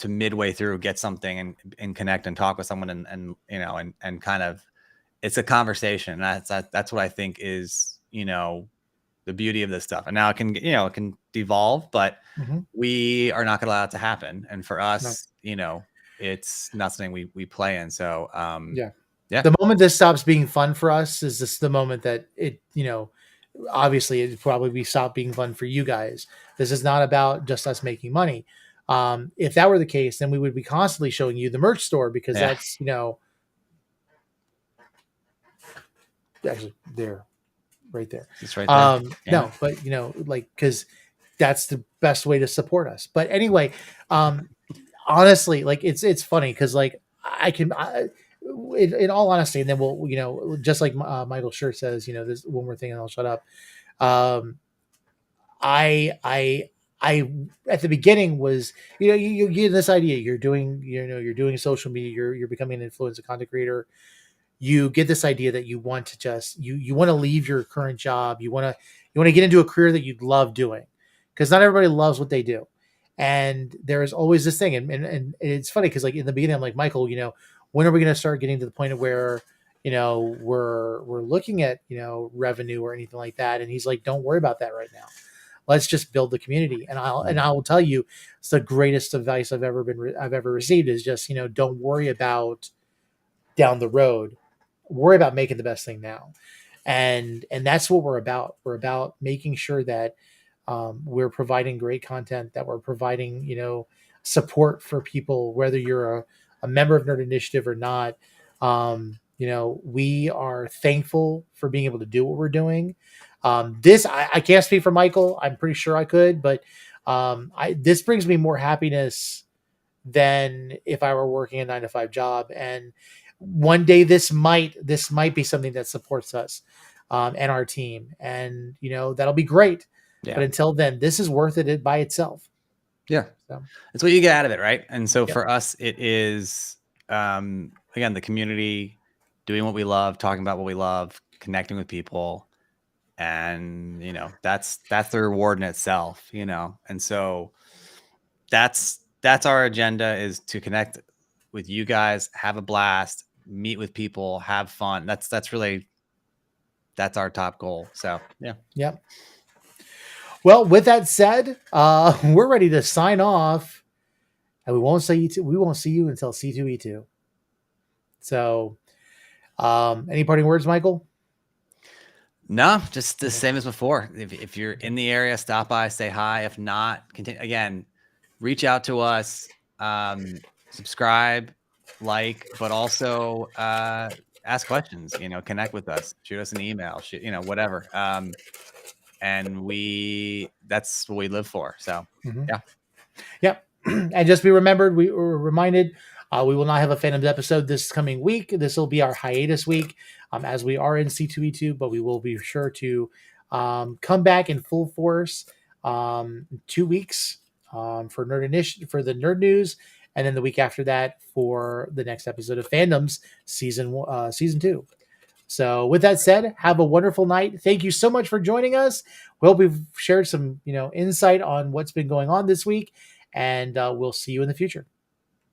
midway through get something and connect and talk with someone and kind of, it's a conversation. That's what I think is, the beauty of this stuff. And now it can devolve, but we are not going to allow it to happen. And for us, it's not something we play in. So, the moment this stops being fun for us is just the moment that it, obviously it'd probably stop being fun for you guys. This is not about just us making money. If that were the case, then we would be constantly showing you the merch store, because that's, actually there, right there. It's right there. No, but because that's the best way to support us. But anyway, honestly, it's funny because in all honesty, and then we'll, just like Michael Schur says, there's one more thing and I'll shut up. I at the beginning was, you get this idea, you're doing social media, you're becoming an influencer content creator. You get this idea that you want to just, you want to leave your current job. You want to get into a career that you love doing, because not everybody loves what they do. And there is always this thing. And it's funny, because in the beginning, I'm like, Michael, when are we going to start getting to the point of where, we're looking at, revenue or anything like that? And he's like, don't worry about that right now. Let's just build the community. And I will tell you, it's the greatest advice I've ever received, is just, don't worry about down the road. Worry about making the best thing now. And that's what we're about. We're about making sure that we're providing great content, that we're providing, support for people, whether you're a member of Nerd Initiative or not. We are thankful for being able to do what we're doing. I can't speak for Michael. I'm pretty sure I could, but this brings me more happiness than if I were working a 9-to-5 job. And one day this might be something that supports us and our team, and that'll be great. Yeah. But until then, this is worth it by itself. Yeah, so it's what you get out of it, right? And so for us, it is again the community, doing what we love, talking about what we love, connecting with people, and that's the reward in itself, And so that's our agenda, is to connect with you guys, have a blast, meet with people, have fun. That's our top goal. So yeah. Well, with that said, we're ready to sign off, and we won't see you until C2E2. So, any parting words, Michael? No, just the same as before. If you're in the area, stop by, say hi. If not, continue. Again, reach out to us, subscribe, but also ask questions. Connect with us. Shoot us an email. Whatever. And that's what we live for. So yeah. And just be remembered, we were reminded, we will not have a Phantoms episode this coming week. This will be our hiatus week, as we are in C2E2, but we will be sure to come back in full force 2 weeks for Nerd Initiative, for the Nerd News, and then the week after that for the next episode of Fandoms season 2. So with that said, have a wonderful night. Thank you so much for joining us. We hope we've shared some insight on what's been going on this week, and we'll see you in the future.